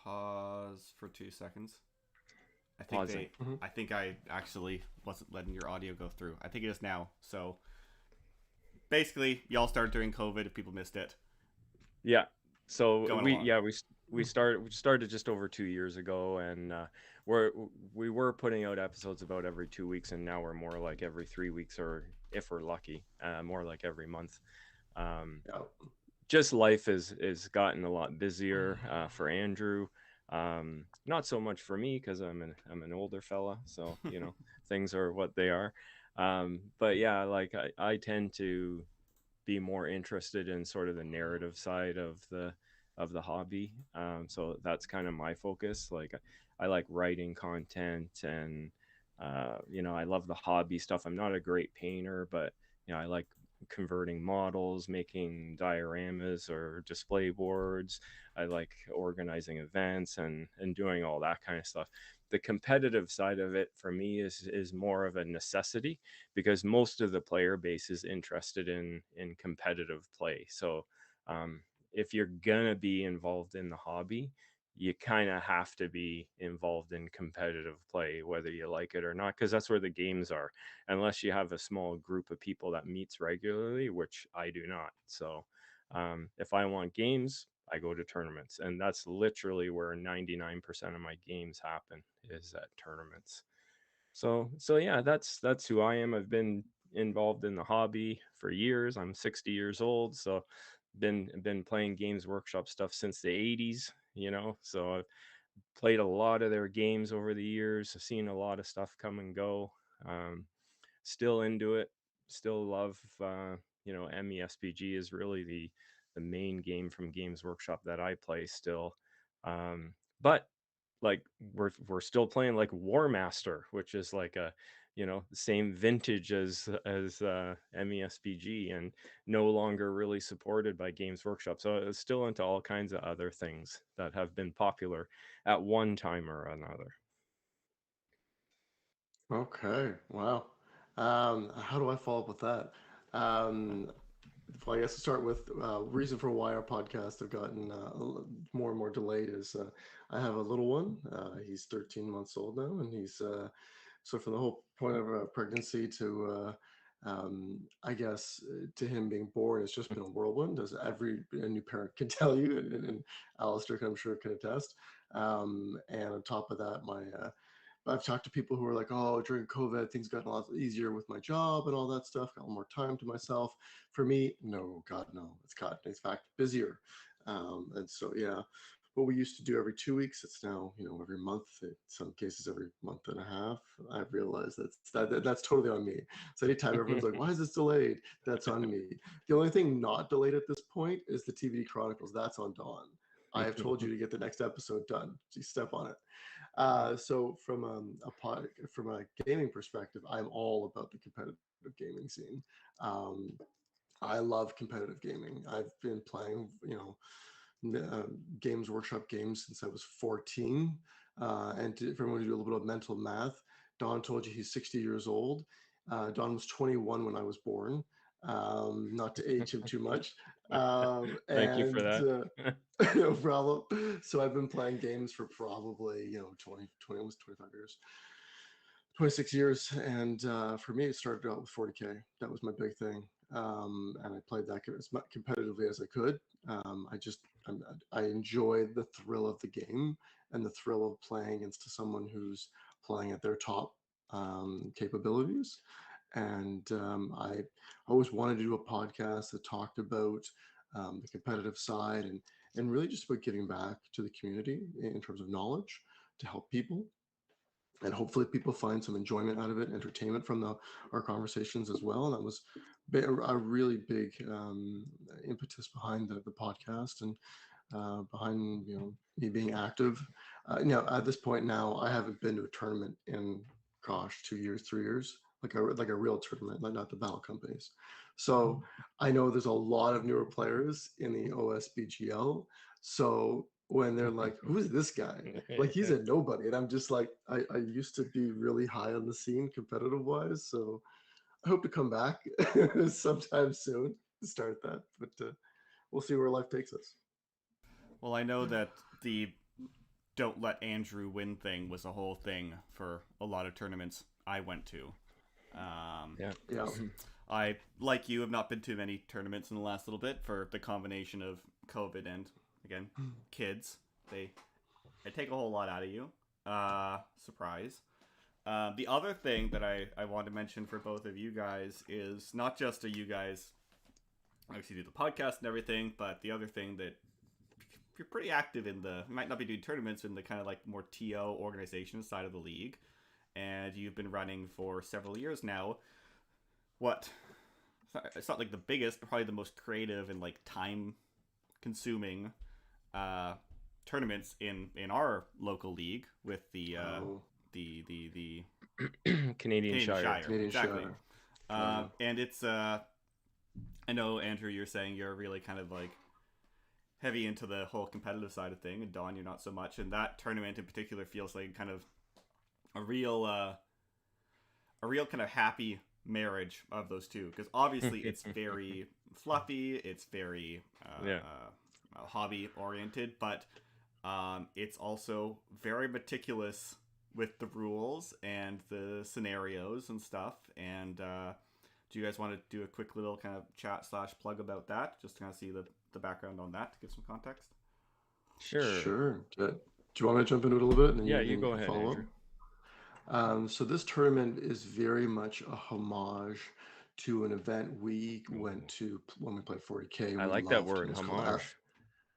pause for 2 seconds. I think Pausing. I think I actually wasn't letting your audio go through. I think it is now. So basically, y'all started during COVID. If people missed it, Yeah. So going we along. yeah we started just over 2 years ago, and we're we were putting out episodes about every 2 weeks, and now we're more like every 3 weeks, or if we're lucky, more like every month. Um, Yeah. just life is gotten a lot busier for Andrew. Not so much for me because I'm an older fella, so things are what they are. But yeah, like I tend to be more interested in sort of the narrative side of the hobby. So that's kind of my focus. Like I like writing content, and I love the hobby stuff. I'm not a great painter, but I like converting models, making dioramas or display boards. I like organizing events and doing all that kind of stuff. The competitive side of it for me is more of a necessity, because most of the player base is interested in competitive play. So um, if you're gonna be involved in the hobby, you kind of have to be involved in competitive play, whether you like it or not, because that's where the games are. Unless you have a small group of people that meets regularly, which I do not. So if I want games, I go to tournaments, and that's literally where 99% of my games happen, is at tournaments. So yeah, that's who I am. I've been involved in the hobby for years. I'm 60 years old, so been playing Games Workshop stuff since the 80s, So I've played a lot of their games over the years. I've seen a lot of stuff come and go. Um, Still into it. Still love MESBG is really the main game from Games Workshop that I play still. But like we're still playing like War Master, which is like the same vintage as MESBG, and no longer really supported by Games Workshop. So it's still into all kinds of other things that have been popular at one time or another. Okay. Wow. How do I follow up with that? Um, well, I guess to start with, reason for why our podcasts have gotten more and more delayed is I have a little one. He's 13 months old now, and he's so from the whole point of pregnancy to I guess to him being born, it's just been a whirlwind, as every new parent can tell you, and Alistair, I'm sure, can attest. And on top of that, my I've talked to people who are like, oh, during COVID, things got a lot easier with my job and all that stuff, got a little more time to myself. For me, no, God, no. It's gotten, in fact, busier. And so, yeah, what we used to do every 2 weeks, it's now, every month, in some cases every month and a half. I've realized that's totally on me. So anytime everyone's like, why is this delayed? That's on me. The only thing not delayed at this point is the TVD Chronicles. That's on Dawn. I have told you to get the next episode done. You step on it. So from a gaming perspective, I'm all about the competitive gaming scene. Um, I love competitive gaming. I've been playing, Games Workshop games since I was 14. And if everyone to do a little bit of mental math, Don told you he's 60 years old. Don was 21 when I was born. Not to age him too much. Thank you for And that. no problem. So I've been playing games for probably 20, almost 25 years, 26 years. And for me, it started out with 40K. That was my big thing. And I played that as competitively as I could. I enjoy the thrill of the game and the thrill of playing against someone who's playing at their top capabilities. And I always wanted to do a podcast that talked about the competitive side, and really just about giving back to the community in terms of knowledge to help people. And hopefully people find some enjoyment out of it, entertainment from our conversations as well. And that was a really big impetus behind the podcast, and behind me being active. At this point now, I haven't been to a tournament in, gosh, 2 years, 3 years, like a real tournament, like not the battle companies. So I know there's a lot of newer players in the OSBGL. So when they're like, "Who's this guy?" Like, he's a nobody, and I'm just like, I used to be really high on the scene competitive wise. So I hope to come back sometime soon to start that, but we'll see where life takes us. Well, I know that the don't let Andrew win thing was a whole thing for a lot of tournaments I went to. Yeah. Yeah. I, like you, have not been to many tournaments in the last little bit for the combination of COVID and, again, kids. They take a whole lot out of you. Surprise. The other thing that I want to mention for both of you guys is not just you guys obviously do the podcast and everything, but the other thing that you're pretty active in you might not be doing tournaments in the kind of like more TO organization side of the league, and you've been running for several years now. What? It's not like the biggest, but probably the most creative and like time consuming tournaments in our local league with the the Canadian Shire. Canadian exactly. Shire. And it's I know, Andrew, you're saying you're really kind of like heavy into the whole competitive side of thing, and Don, you're not so much. And that tournament in particular feels like kind of a real kind of happy marriage of those two, because obviously it's very fluffy, it's very hobby oriented, but it's also very meticulous with the rules and the scenarios and stuff. And do you guys want to do a quick little kind of chat / plug about that, just to kind of see the background on that to give some context? Sure. Do you want me to jump into it a little bit? And Yeah, you go ahead, Andrew. So this tournament is very much a homage to an event we went to when we played 40K. I like that word, homage.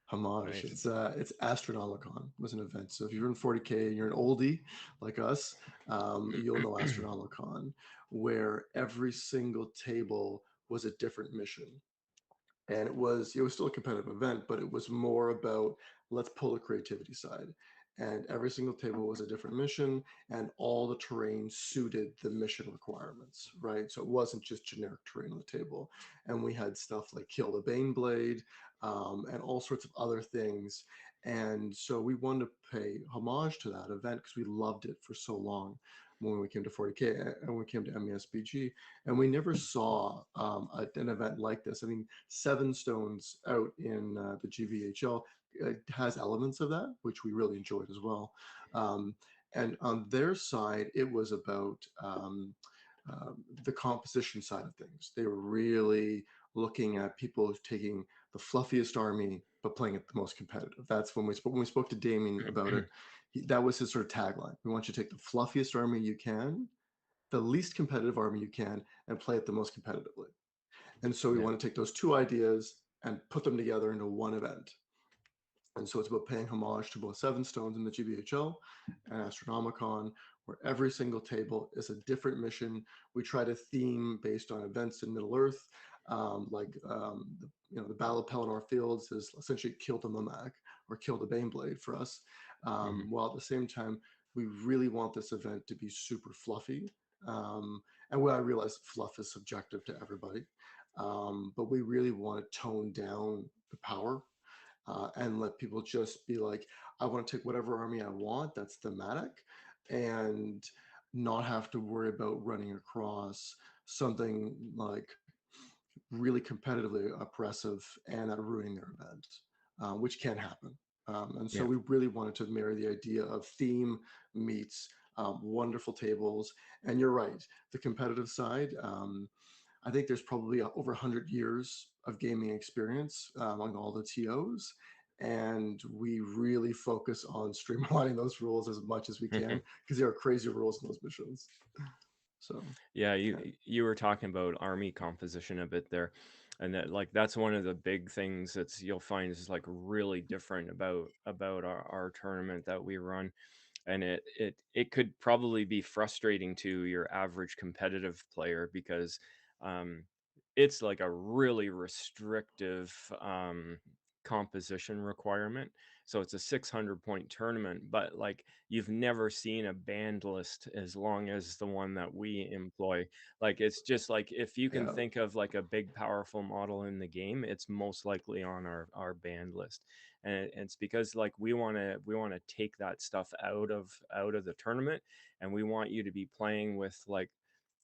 Homage. Nice. It's Astronomicon was an event. So if you're in 40K and you're an oldie like us, you'll know Astronomicon, where every single table was a different mission. And it was still a competitive event, but it was more about let's pull the creativity side. And every single table was a different mission, and all the terrain suited the mission requirements, right? So it wasn't just generic terrain on the table. And we had stuff like Kill the Baneblade, and all sorts of other things. And so we wanted to pay homage to that event because we loved it for so long when we came to 40K and we came to MESBG, and we never saw an event like this. I mean, Seven Stones out in the GVHL has elements of that, which we really enjoyed as well. And on their side, it was about the composition side of things. They were really looking at people taking the fluffiest army but playing it the most competitive. That's when we spoke to Damien about it. That was his sort of tagline. We want you to take the fluffiest army you can, the least competitive army you can, and play it the most competitively. And so we want to take those two ideas and put them together into one event. And so it's about paying homage to both Seven Stones in the GBHL and Astronomicon, where every single table is a different mission. We try to theme based on events in Middle Earth, the Battle of Pelennor Fields is essentially Kill the Mumak or Kill the Baneblade for us. While at the same time, we really want this event to be super fluffy. And I realize fluff is subjective to everybody, but we really want to tone down the power and let people just be like, I want to take whatever army I want that's thematic, and not have to worry about running across something like really competitively oppressive and ruining their event, which can happen. And so we really wanted to marry the idea of theme meets wonderful tables. And you're right, the competitive side, I think there's probably over 100 years of gaming experience among all the TOs. And we really focus on streamlining those rules as much as we can because there are crazy rules in those missions. So you were talking about army composition a bit there, and that's one of the big things that's you'll find is like really different about our tournament that we run. And it could probably be frustrating to your average competitive player because it's like a really restrictive composition requirement. So it's a 600 point tournament, but like you've never seen a band list as long as the one that we employ. Like it's just like if you can think of like a big powerful model in the game, it's most likely on our band list. And it's because like we want to take that stuff out of the tournament, and we want you to be playing with like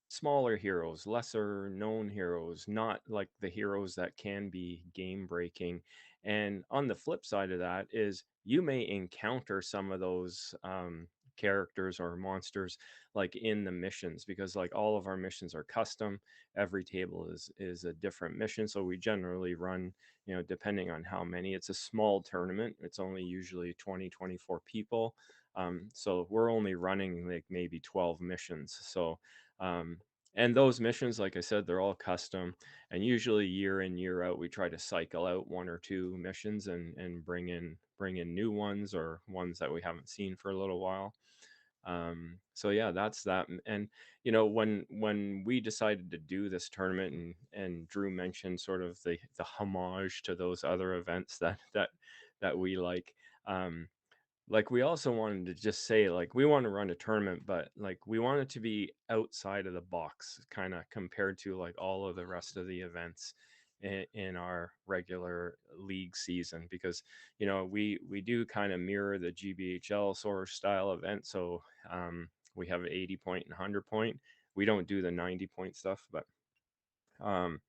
smaller heroes, lesser known heroes, not like the heroes that can be game breaking. And on the flip side of that is you may encounter some of those characters or monsters like in the missions, because like all of our missions are custom. Every table is a different mission, so we generally run, depending on how many. It's a small tournament. It's only usually 20-24 people. So we're only running like maybe 12 missions. So and those missions, like I said, they're all custom. And usually year in, year out, we try to cycle out one or two missions and bring in new ones, or ones that we haven't seen for a little while. So yeah, that's that. And when we decided to do this tournament, and Drew mentioned sort of the homage to those other events that we like we also wanted to just say, like, we want to run a tournament, but like we want it to be outside of the box, kind of compared to like all of the rest of the events in our regular league season, because we do kind of mirror the GBHL sort of style event. So we have 80 point and 100 point. We don't do the 90 point stuff, um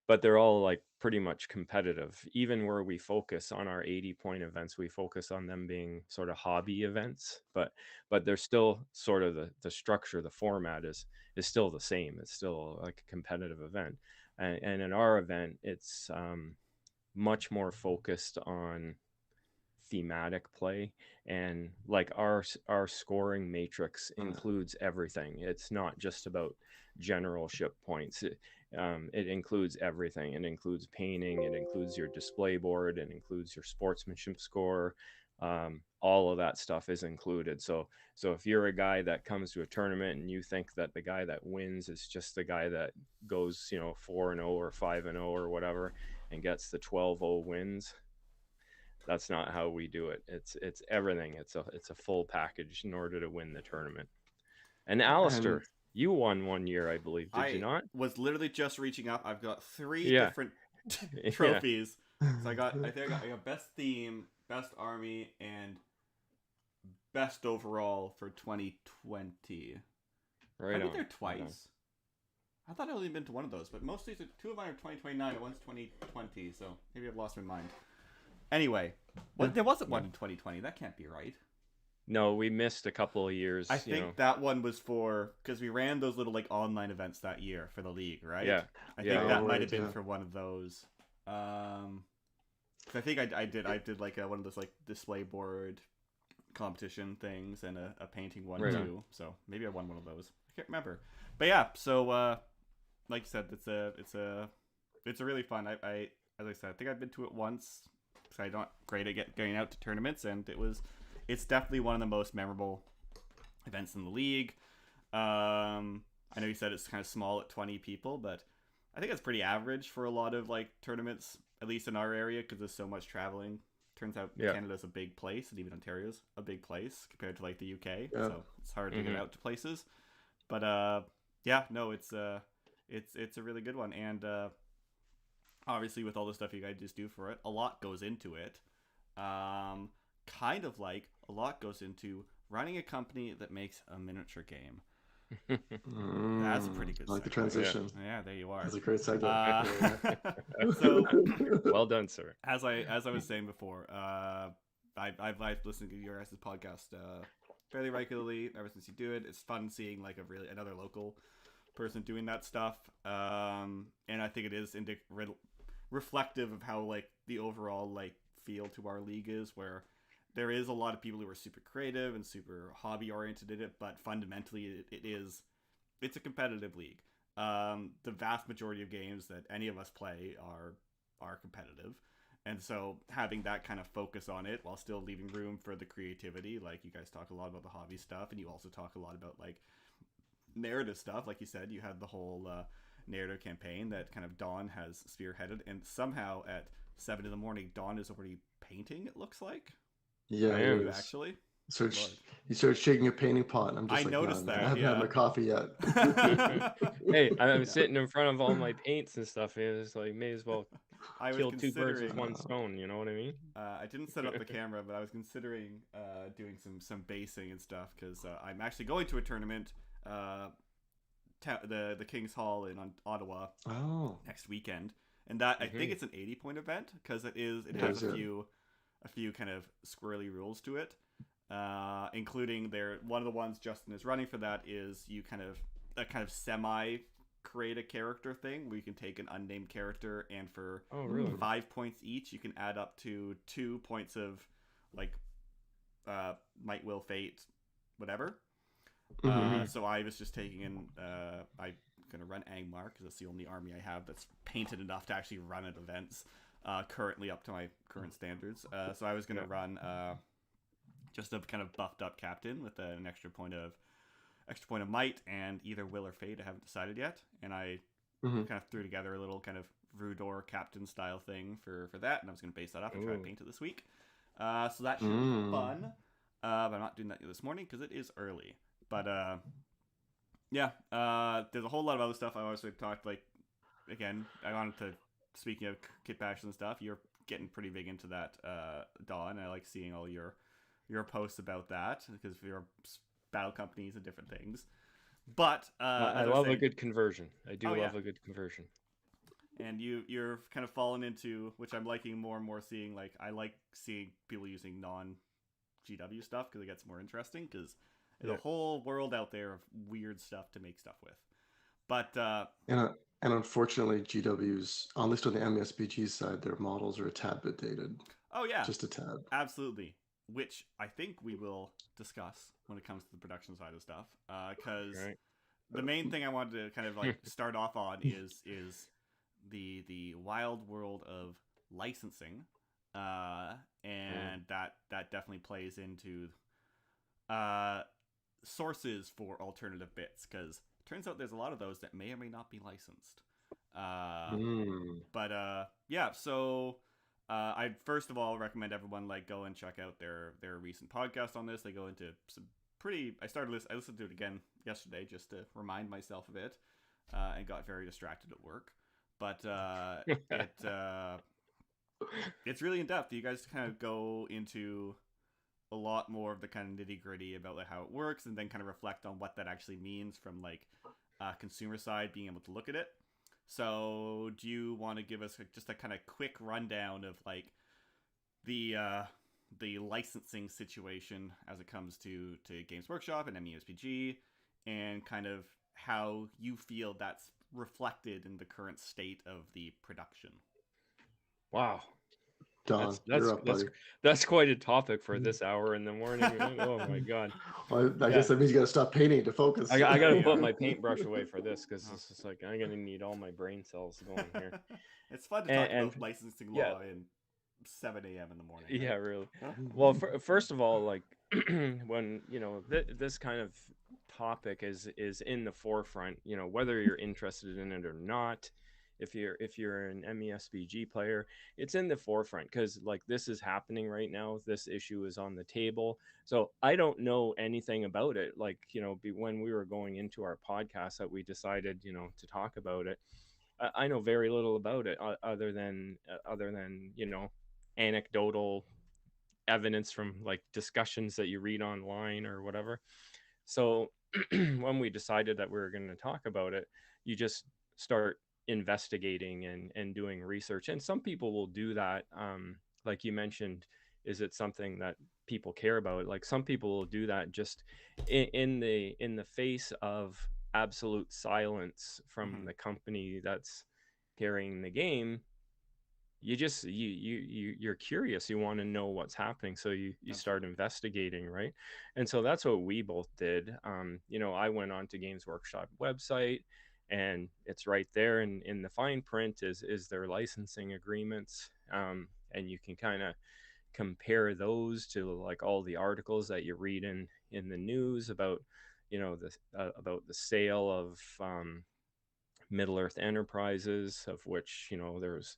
but they're all like pretty much competitive. Even where we focus on our 80-point events, we focus on them being sort of hobby events, but they're still sort of the structure, the format is still the same. It's still like a competitive event. And in our event, it's much more focused on thematic play, and like our scoring matrix includes everything. It's not just about generalship points. It includes everything. It includes painting, it includes your display board, it includes your sportsmanship score. All of that stuff is included. So if you're a guy that comes to a tournament and you think that the guy that wins is just the guy that goes 4-0 or 5-0 or whatever and gets the 12-0 wins, that's not how we do it. It's everything. It's a full package in order to win the tournament. And Alistair, you won one year, I believe. Did you not? I was literally just reaching up. I've got 3 different trophies. So I think I got best theme, best army, and best overall for 2020. Right. I've been there twice. Right. I thought I'd only been to one of those, but most of these, 2 of mine are 2029 and one's 2020. So maybe I've lost my mind. Anyway, there wasn't one in 2020. That can't be right. No, we missed a couple of years. I think that one was for, because we ran those little like online events that year for the league, right? Yeah. I think that might have been for one of those. I think I did like one of those like display board competition things and a painting one too. So maybe I won one of those. I can't remember. But yeah, so like you said, it's a really fun. I as I said, I think I've been to it once. I'm not great at getting out to tournaments, and it's definitely one of the most memorable events in the league. I know you said it's kind of small at 20 people, but I think it's pretty average for a lot of like tournaments, at least in our area, because there's so much traveling. Turns out Canada's a big place, and even Ontario's a big place compared to like the UK, so it's hard to get out to places. But it's a really good one, and obviously, with all the stuff you guys just do for it, a lot goes into it. Kind of like a lot goes into running a company that makes a miniature game. That's a pretty good. I like the transition. Yeah, there you are. That's a great segue. So, well done, sir. As I was saying before, I've listened to your guys' podcast fairly regularly ever since you do it. It's fun seeing like another local person doing that stuff, and I think it is reflective of how like the overall like feel to our league is, where there is a lot of people who are super creative and super hobby oriented in it, but fundamentally it's a competitive league. The vast majority of games that any of us play are competitive, and so having that kind of focus on it while still leaving room for the creativity, like you guys talk a lot about the hobby stuff, and you also talk a lot about like narrative stuff. Like you said, you had the whole narrative campaign that kind of Dawn has spearheaded, and somehow at 7 a.m, Dawn is already painting, it looks like. Yeah, you actually. So he started shaking a painting pot, and I'm just noticed that. I haven't had my coffee yet. Hey, I'm sitting in front of all my paints and stuff, and it's like, may as well kill 2 birds with 1 stone. You know what I mean? I didn't set up the camera, but I was considering doing some basing and stuff, because I'm actually going to a tournament, the King's Hall in Ottawa, next weekend, and that I Mm-hmm. think it's an 80-point event because it It has is, yeah. a few kind of squirrely rules to it, including one of the ones Justin is running for that is you kind of semi create a character thing where you can take an unnamed character and for Oh, really? 5 points each you can add up to 2 points of like might, will, fate, whatever. Mhm. So I was just taking in I'm gonna run Angmar because that's the only army I have that's painted enough to actually run at events currently up to my current standards. So I was gonna run just a kind of buffed up captain with an extra point of might and either will or fate. I haven't decided yet, and I Mhm. kind of threw together a little kind of Rudor captain style thing for that, and I was going to base that up and try to Ooh. paint it this week. So that should be fun. But I'm not doing that this morning because it is early. But yeah, there's a whole lot of other stuff I also talked like. Again, I wanted to, speaking of kit bashes and stuff, you're getting pretty big into that, Dawn. I like seeing all your posts about that because of your battle companies and different things. But I as I was love a saying, good conversion. I do Oh, yeah. love a good conversion. and you're kind of fallen into, which I'm liking more and more seeing. Like I like seeing people using non GW stuff because it gets more interesting because there's a whole world out there of weird stuff to make stuff with. But And unfortunately, GW's, at least on the MESBG side, their models are a tad bit dated, oh yeah, just a tad. absolutely, which I think we will discuss when it comes to the production side of stuff. Because Right. the main thing I wanted to kind of like start off on is the wild world of licensing, and that definitely plays into sources for alternative bits because it turns out there's a lot of those that may or may not be licensed. But yeah, so I'd first of all recommend everyone like go and check out their recent podcast on this. They go into some pretty. I listened to it again yesterday just to remind myself of it, and got very distracted at work. But it's really in depth. You guys kind of go into a lot more of the kind of nitty gritty about like how it works, and then kind of reflect on what that actually means from like consumer side, being able to look at it. So, do you want to give us just a kind of quick rundown of like the licensing situation as it comes to Games Workshop and MESBG, and kind of how you feel that's reflected in the current state of the production? Wow. Don, you're up, buddy. That's quite a topic for this hour in the morning. Oh my god. Well, I guess that means you got to stop painting to focus. I got There to you put go. my paintbrush away for this because it's just like I'm gonna need all my brain cells going here. It's fun to talk about licensing law in 7 a.m. in the morning. Right? Yeah, really. Well, first of all, like when this kind of topic is in the forefront, whether you're interested in it or not, if you're an MESBG player, it's in the forefront because like this is happening right now. This issue is on the table. So I don't know anything about it. Like when we were going into our podcast that we decided to talk about it, I know very little about it other than anecdotal evidence from like discussions that you read online or whatever. So when we decided that we were going to talk about it, you just start investigating and doing research. And some people will do that. Like you mentioned, is it something that people care about? Like some people will do that just in the face of absolute silence from the company that's carrying the game. You're curious, you want to know what's happening, so you start investigating, right? And so that's what we both did. I went on to Games Workshop website, and it's right there in the fine print is their licensing agreements, and you can kind of compare those to like all the articles that you read in the news about about the sale of Middle Earth Enterprises, of which there's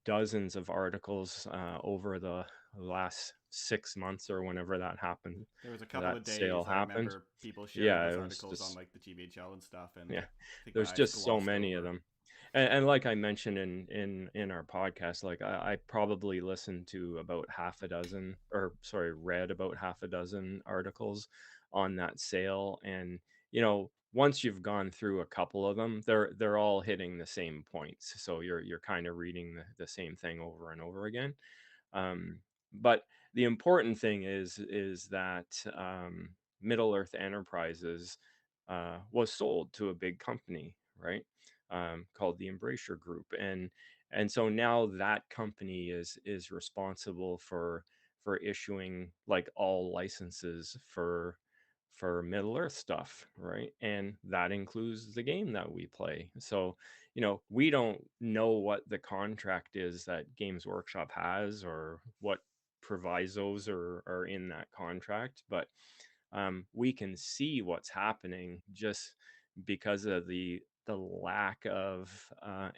dozens of articles over the last 6 months or whenever that happened. There was a couple that of days sale I happened. remember people sharing Yeah, those it was articles just on like the GBHL and stuff, and yeah. the There's guys just so glossed many of over. them, and like I mentioned in our podcast, like I probably listened to about read about half a dozen articles on that sale, and once you've gone through a couple of them, they're all hitting the same points. So you're kind of reading the same thing over and over again. But the important thing is that Middle Earth Enterprises was sold to a big company, right? Called the Embracer Group, and so now that company is responsible for issuing like all licenses for Middle Earth stuff, right? And that includes the game that we play. So, we don't know what the contract is that Games Workshop has or what provisos are in that contract, but we can see what's happening just because of the lack of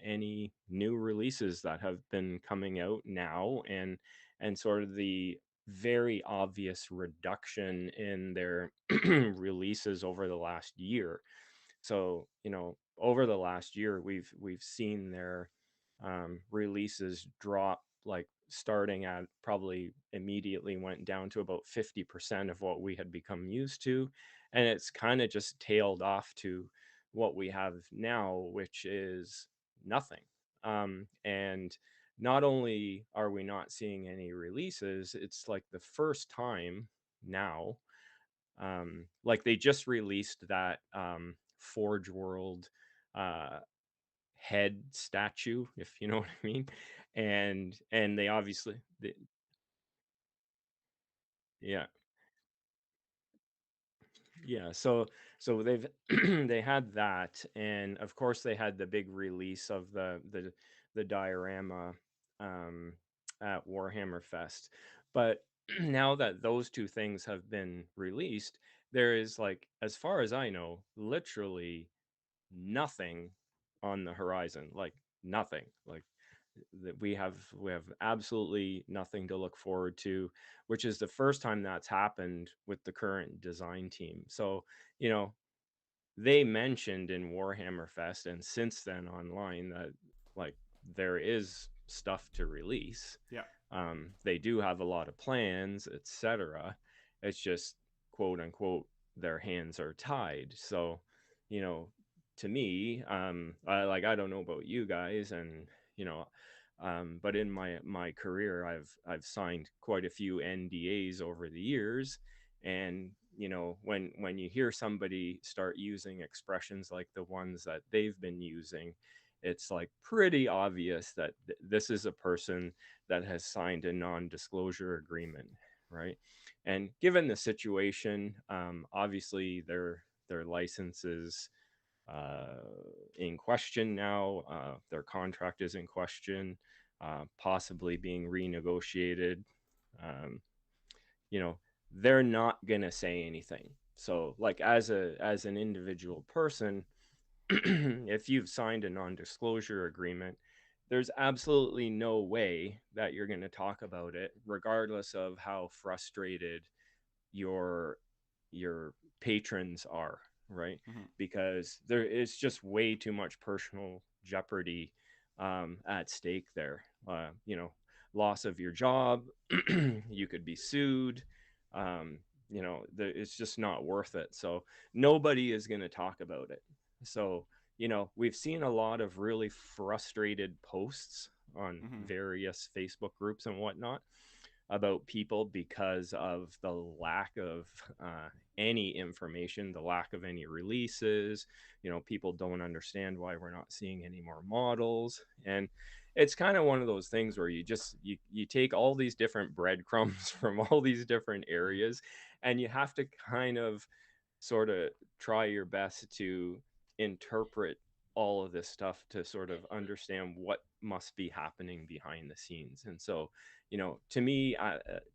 any new releases that have been coming out now, and sort of the very obvious reduction in their releases over the last year. So, over the last year, we've seen their releases drop, like starting at probably immediately went down to about 50% of what we had become used to. And it's kind of just tailed off to what we have now, which is nothing. And not only are we not seeing any releases, it's like the first time now, like they just released that Forge World uh head statue, if you know what I mean. And they obviously yeah, yeah. So they've they had that, and of course they had the big release of the diorama um at Warhammer Fest. But now that those two things have been released, there is, like, as far as I know, literally nothing on the horizon. Like, nothing. Like, that we have absolutely nothing to look forward to, which is the first time that's happened with the current design team. So, you know, they mentioned in Warhammer Fest and since then online that, like, there is stuff to release. Yeah. They do have a lot of plans, etc. It's just, quote unquote, their hands are tied. So, you know, to me, I don't know about you guys, and you know, but in my career, I've signed quite a few NDAs over the years, and when you hear somebody start using expressions like the ones that they've been using, it's like pretty obvious that this is a person that has signed a non-disclosure agreement, right? And given the situation, obviously their licenses uh, in question now. Their contract is in question, possibly being renegotiated. Um, you know, they're not gonna say anything. So, like, as an individual person, if you've signed a non-disclosure agreement, there's absolutely no way that you're going to talk about it, regardless of how frustrated your your patrons are, right? Hmm. Because there is just way too much personal jeopardy at stake there. Loss of your job, you could be sued. Um, it's just not worth it. So nobody is going to talk about it. So, we've seen a lot of really frustrated posts on Hmm. various Facebook groups and whatnot about people because of the lack of any information, the lack of any releases. People don't understand why we're not seeing any more models. And it's kind of one of those things where you take all these different breadcrumbs from all these different areas, and you have to kind of sort of try your best to interpret all of this stuff to sort of understand what must be happening behind the scenes. And so, to me,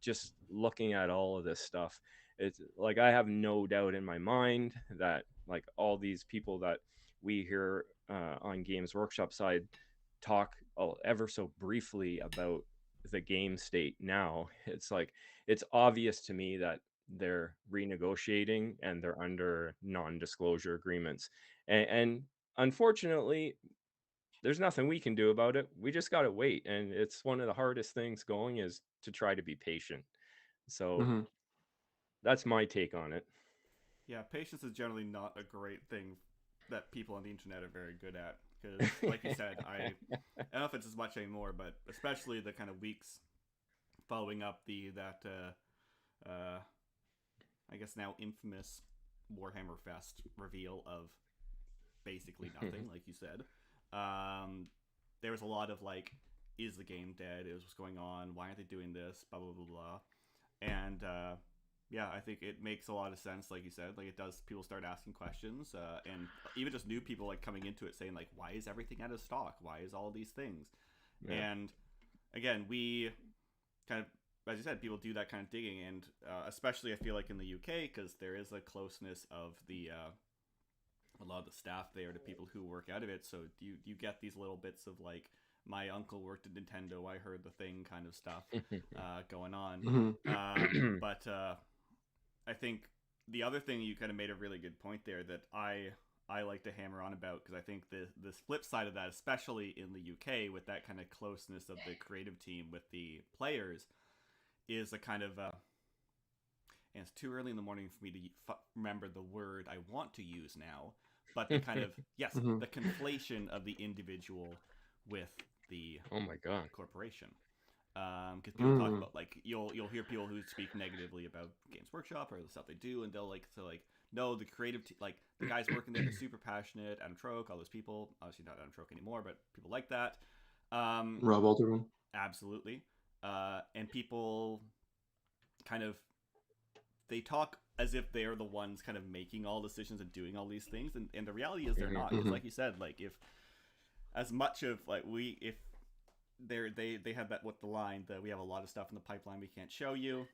just looking at all of this stuff, it's like I have no doubt in my mind that, like, all these people that we hear on Games Workshop side talk ever so briefly about the game state now, it's like it's obvious to me that they're renegotiating and they're under non-disclosure agreements, and unfortunately there's nothing we can do about it. We just got to wait, and it's one of the hardest things going is to try to be patient. So Hmm. that's my take on it. Yeah, patience is generally not a great thing that people on the internet are very good at. Because, like you said, I don't know if it's as much anymore, but especially the kind of weeks following up I guess now infamous Warhammer Fest reveal of basically nothing, like you said. There was a lot of like, is the game dead? Is what's going on? Why aren't they doing this? Blah blah blah blah. And yeah, I think it makes a lot of sense, like you said. Like it does, people start asking questions, and even just new people like coming into it saying like, why is everything out of stock? Why is all these things? Yeah. And again, we kind of, as you said, people do that kind of digging, and especially I feel like in the UK, because there is a closeness of the a lot of the staff there to people who work out of it. So you get these little bits of like, my uncle worked at Nintendo, I heard the thing kind of stuff going on. But I think the other thing, you kind of made a really good point there that I like to hammer on about, because I think the flip side of that, especially in the UK, with that kind of closeness of the creative team with the players, is a kind of and it's too early in the morning for me to remember the word I want to use now, but the kind of yes, the conflation of the individual with the oh my god corporation. Because people talk about, like, you'll hear people who speak negatively about Games Workshop or the stuff they do, and they'll like to like, no, the creative like the guys working there are super passionate. Adam Troke, all those people, obviously not Adam Troke anymore, but people like that. Rob Alderman, absolutely. And people kind of, they talk as if they're the ones kind of making all decisions and doing all these things, and the reality is they're not. Because like you said, like if as much of like if they have that with the line that we have a lot of stuff in the pipeline we can't show you.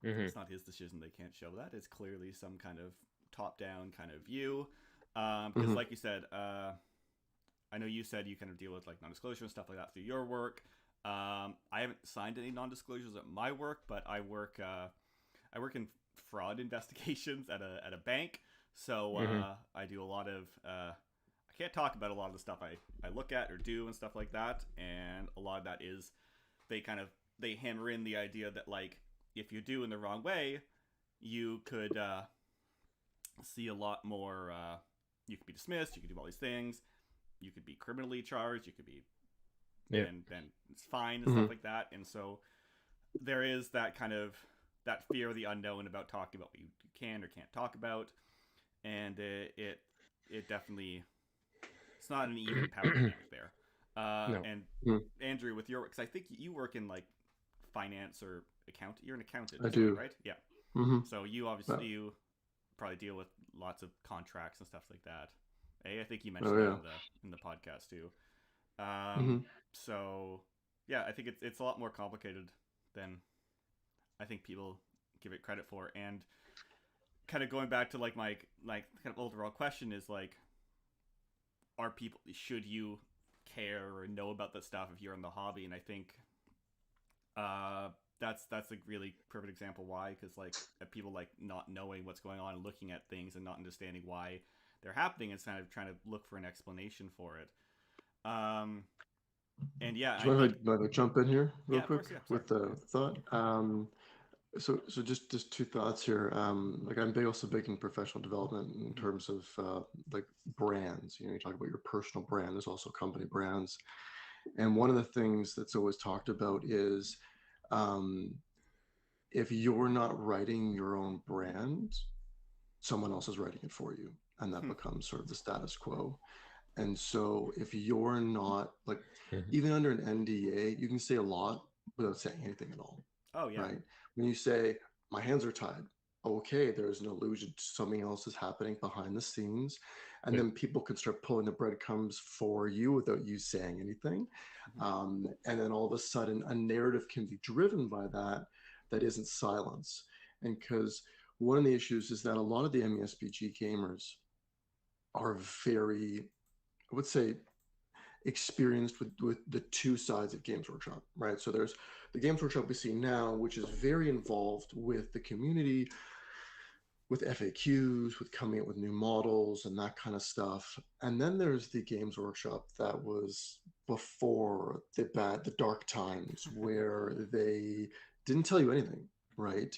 It's not his decision they can't show that. It's clearly some kind of top-down kind of view. Because like you said, I know you said you kind of deal with like non-disclosure and stuff like that through your work. I haven't signed any non-disclosures at my work, but I work in fraud investigations at a bank. So I do a lot of I can't talk about a lot of the stuff I look at or do and stuff like that, and a lot of that is they hammer in the idea that like, if you do in the wrong way, you could see a lot more. You could be dismissed. You could do all these things. You could be criminally charged. You could be, and then it's fine and stuff like that. And so there is that kind of that fear of the unknown about talking about what you can or can't talk about, and it definitely, it's not an even power dynamic there. No. And Andrew, with your, because I think you work in like finance or accountant. You're an accountant. I do. Right? Yeah. So you obviously you probably deal with lots of contracts and stuff like that. I think you mentioned that in the podcast too. So yeah, I think it's a lot more complicated than I think people give it credit for. And kind of going back to like my kind of overall question is like, should you care or know about that stuff if you're in the hobby? And I think that's a really perfect example why, because like people like not knowing what's going on and looking at things and not understanding why they're happening and kind of trying to look for an explanation for it. And yeah, do you want to jump in here real quick with the thought? So just two thoughts here. Like I'm also big in professional development in terms of like brands. You know, you talk about your personal brand. There's also company brands, and one of the things that's always talked about is if you're not writing your own brand, someone else is writing it for you, and that becomes sort of the status quo. And so if you're not like, even under an NDA, you can say a lot without saying anything at all. Oh yeah. Right. When you say my hands are tied, okay, there's an illusion something else is happening behind the scenes, and then people can start pulling the breadcrumbs for you without you saying anything. And then all of a sudden a narrative can be driven by that isn't silence. And because one of the issues is that a lot of the MESBG gamers are very, I would say, experienced with the two sides of Games Workshop, right? So there's the Games Workshop we see now, which is very involved with the community, with FAQs, with coming up with new models and that kind of stuff. And then there's the Games Workshop that was before the dark times, where they didn't tell you anything, right?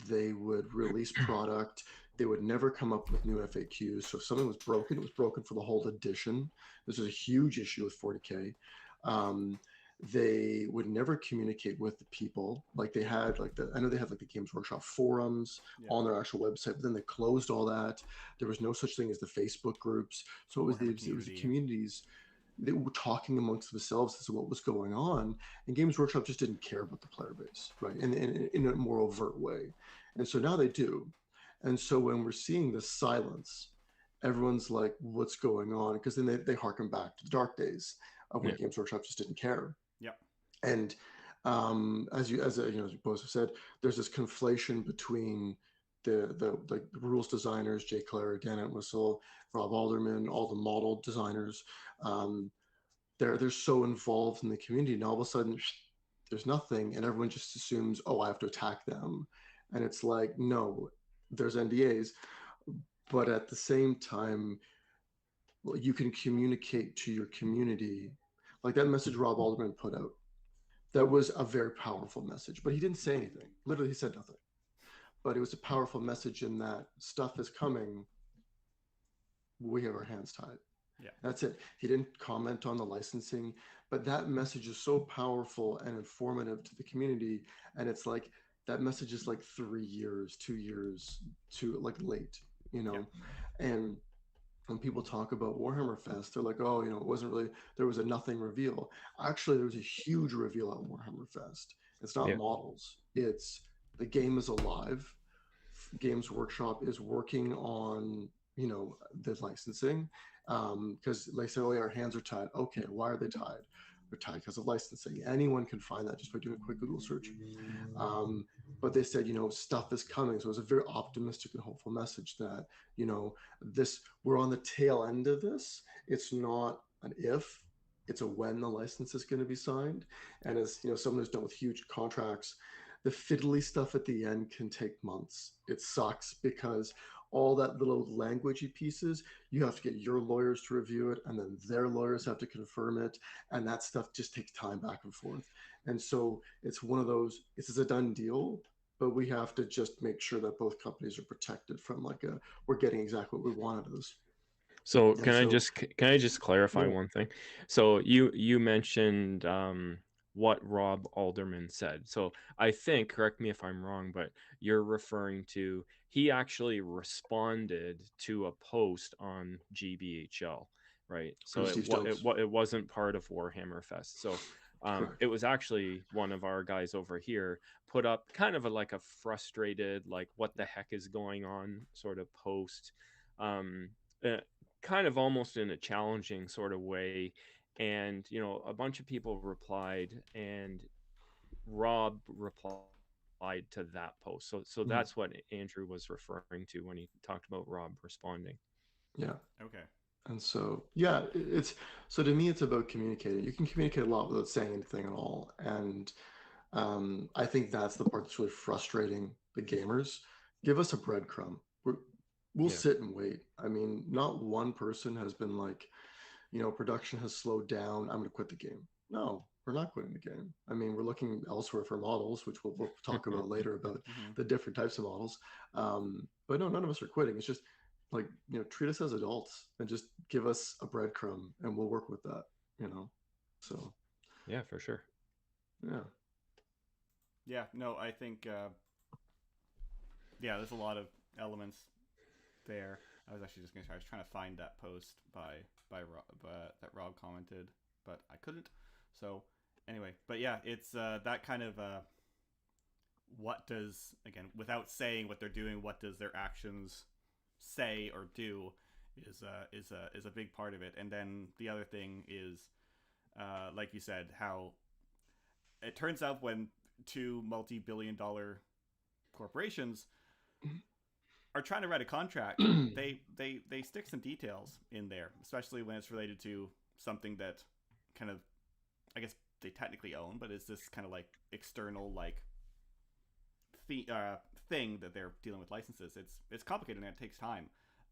They would release product, They would never come up with new FAQs. So if something was broken, it was broken for the whole edition. This was a huge issue with 40K. They would never communicate with the people. Like they had I know they had like the Games Workshop forums on their actual website, but then they closed all that. There was no such thing as the Facebook groups. So it was the communities that were talking amongst themselves as to what was going on, and Games Workshop just didn't care about the player base, right? In a more overt way. And so now they do. And so when we're seeing this silence, everyone's like, what's going on? Because then they harken back to the dark days of when Games Workshop just didn't care. Yep. And as you both have said, there's this conflation between the rules designers, Jay Clare, Dan Entwistle, Rob Alderman, all the model designers. They're so involved in the community, and all of a sudden there's nothing, and everyone just assumes, oh, I have to attack them. And it's like, no, there's NDAs, but at the same time, you can communicate to your community. Like that message Rob Alderman put out, that was a very powerful message, but he didn't say anything. Literally, he said nothing. But it was a powerful message in that stuff is coming. We have our hands tied. Yeah. That's it. He didn't comment on the licensing, but that message is so powerful and informative to the community. And it's like, that message is like 3 years, 2 years too like late, you know? Yeah. And when people talk about Warhammer Fest, they're like, oh, you know, it wasn't really, there was a nothing reveal. Actually, there was a huge reveal at Warhammer Fest. It's not models. It's the game is alive. Games Workshop is working on, you know, the licensing. Because they say, oh, yeah, our hands are tied. Okay, why are they tied? They're tied because of licensing. Anyone can find that just by doing a quick Google search. But they said, you know, stuff is coming. So it was a very optimistic and hopeful message that, you know, we're on the tail end of this. It's not an if, it's a when the license is going to be signed. And as, you know, someone who's done with huge contracts, the fiddly stuff at the end can take months. It sucks because all that little languagey pieces, you have to get your lawyers to review it, and then their lawyers have to confirm it, and that stuff just takes time back and forth. And so it's one of those, it's a done deal, but we have to just make sure that both companies are protected from we're getting exactly what we want out of this. So can I just clarify one thing? So you mentioned what Rob Alderman said. So I think, correct me if I'm wrong, but you're referring to, he actually responded to a post on GBHL, right? So it wasn't part of Warhammer Fest. So it was actually one of our guys over here put up kind of like a frustrated, like, what the heck is going on sort of post, kind of almost in a challenging sort of way. And, you know, a bunch of people replied, and Rob replied to that post. So that's what Andrew was referring to when he talked about Rob responding. Yeah. Okay. And so, yeah, so to me, it's about communicating. You can communicate a lot without saying anything at all. And I think that's the part that's really frustrating the gamers. Give us a breadcrumb. We'll sit and wait. I mean, not one person has been like, you know, production has slowed down, I'm going to quit the game. No, we're not quitting the game. I mean, we're looking elsewhere for models, which we'll talk about later about the different types of models. But no, none of us are quitting. It's just like, you know, treat us as adults and just give us a breadcrumb and we'll work with that, you know? So. Yeah, for sure. Yeah. Yeah, no, I think, there's a lot of elements there. I was actually just going to say, I was trying to find that post by Rob, that Rob commented, but I couldn't. So anyway, but yeah, it's that kind of what does, again, without saying what they're doing, what does their actions say or do is a big part of it. And then the other thing is, like you said, how it turns out when two multi-billion-dollar corporations are trying to write a contract, they stick some details in there, especially when it's related to something that kind of, I guess they technically own, but it's this kind of like external like thing that they're dealing with licenses. It's complicated and it takes time.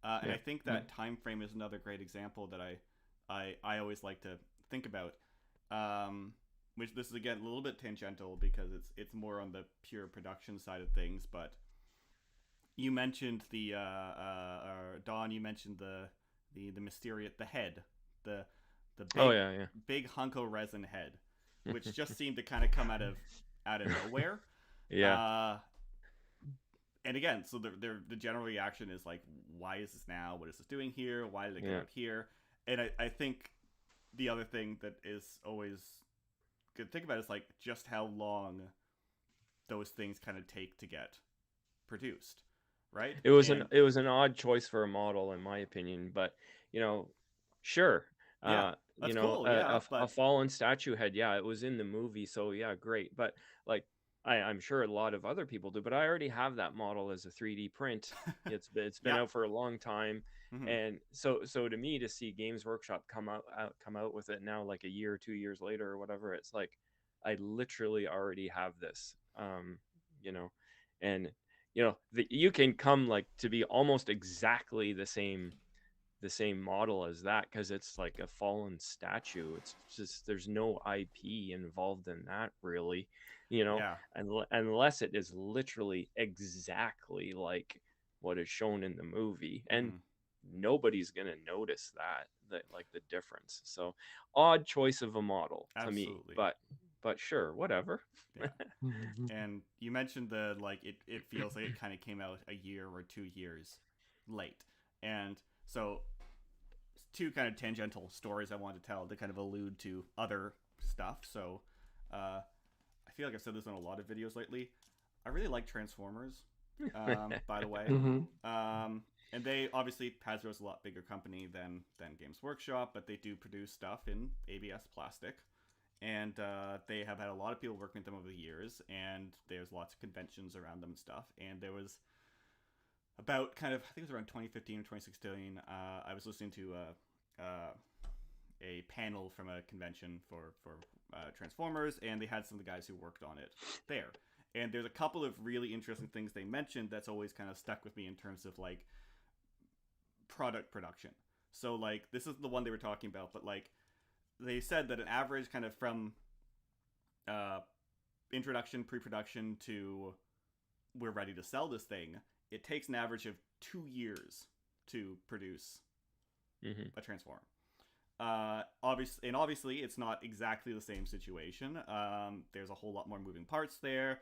And I think that time frame is another great example that I always like to think about. Which this is again a little bit tangential because it's more on the pure production side of things, but you mentioned the Don. You mentioned the mysterious the head, the Oh big yeah, big hunk of resin head, yeah. which just seemed to kind of come out of nowhere. Yeah. Uh, and again, so the general reaction is like, why is this now? What is this doing here? Why did it get Yeah. out here? And I think the other thing that is always good to think about is like just how long those things kind of take to get produced, right? It was And an odd choice for a model, in my opinion, but sure. yeah, that's cool. A, Yeah, a but fallen statue head, yeah, it was in the movie, so yeah, great. But like, I'm sure a lot of other people do, but I already have that model as a 3D print. It's been yeah, out for a long time, mm-hmm. and so to me, to see Games Workshop come out with it now, like a year, 2 years later, or whatever, it's like I literally already have this. And you can come like to be almost exactly the same model as that, because it's like a fallen statue. It's just there's no IP involved in that, really, Yeah, unless it is literally exactly like what is shown in the movie, and mm-hmm. nobody's gonna notice that like the difference. So odd choice of a model to me, Absolutely. but sure, whatever. Yeah. And you mentioned the like it feels like it kind of came out a year or 2 years late. And so two kind of tangential stories I want to tell to kind of allude to other stuff. So I feel like I've said this in a lot of videos lately. I really like Transformers, by the way. And they obviously Hasbro's a lot bigger company than Games Workshop, but they do produce stuff in ABS plastic. And they have had a lot of people working with them over the years, and there's lots of conventions around them and stuff. And there was about kind of, I think it was around 2015 or 2016, I was listening to a panel from a convention for Transformers, and they had some of the guys who worked on it there. And there's a couple of really interesting things they mentioned that's always kind of stuck with me in terms of like product production. So like this is the one they were talking about, but like they said that an average kind of from introduction, pre-production to we're ready to sell this thing, it takes an average of 2 years to produce a Transformer. Obviously, it's not exactly the same situation. There's a whole lot more moving parts there.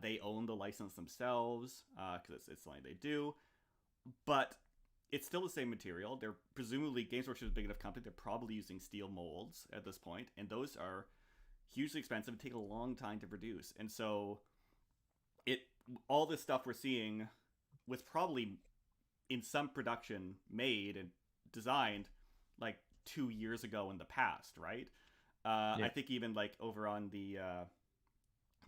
They own the license themselves because it's something they do. But it's still the same material. They're presumably, Games Workshop is a big enough company, they're probably using steel molds at this point, and those are hugely expensive and take a long time to produce. And so all this stuff we're seeing was probably in some production made and designed like 2 years ago in the past, right? Yeah. I think even like over on the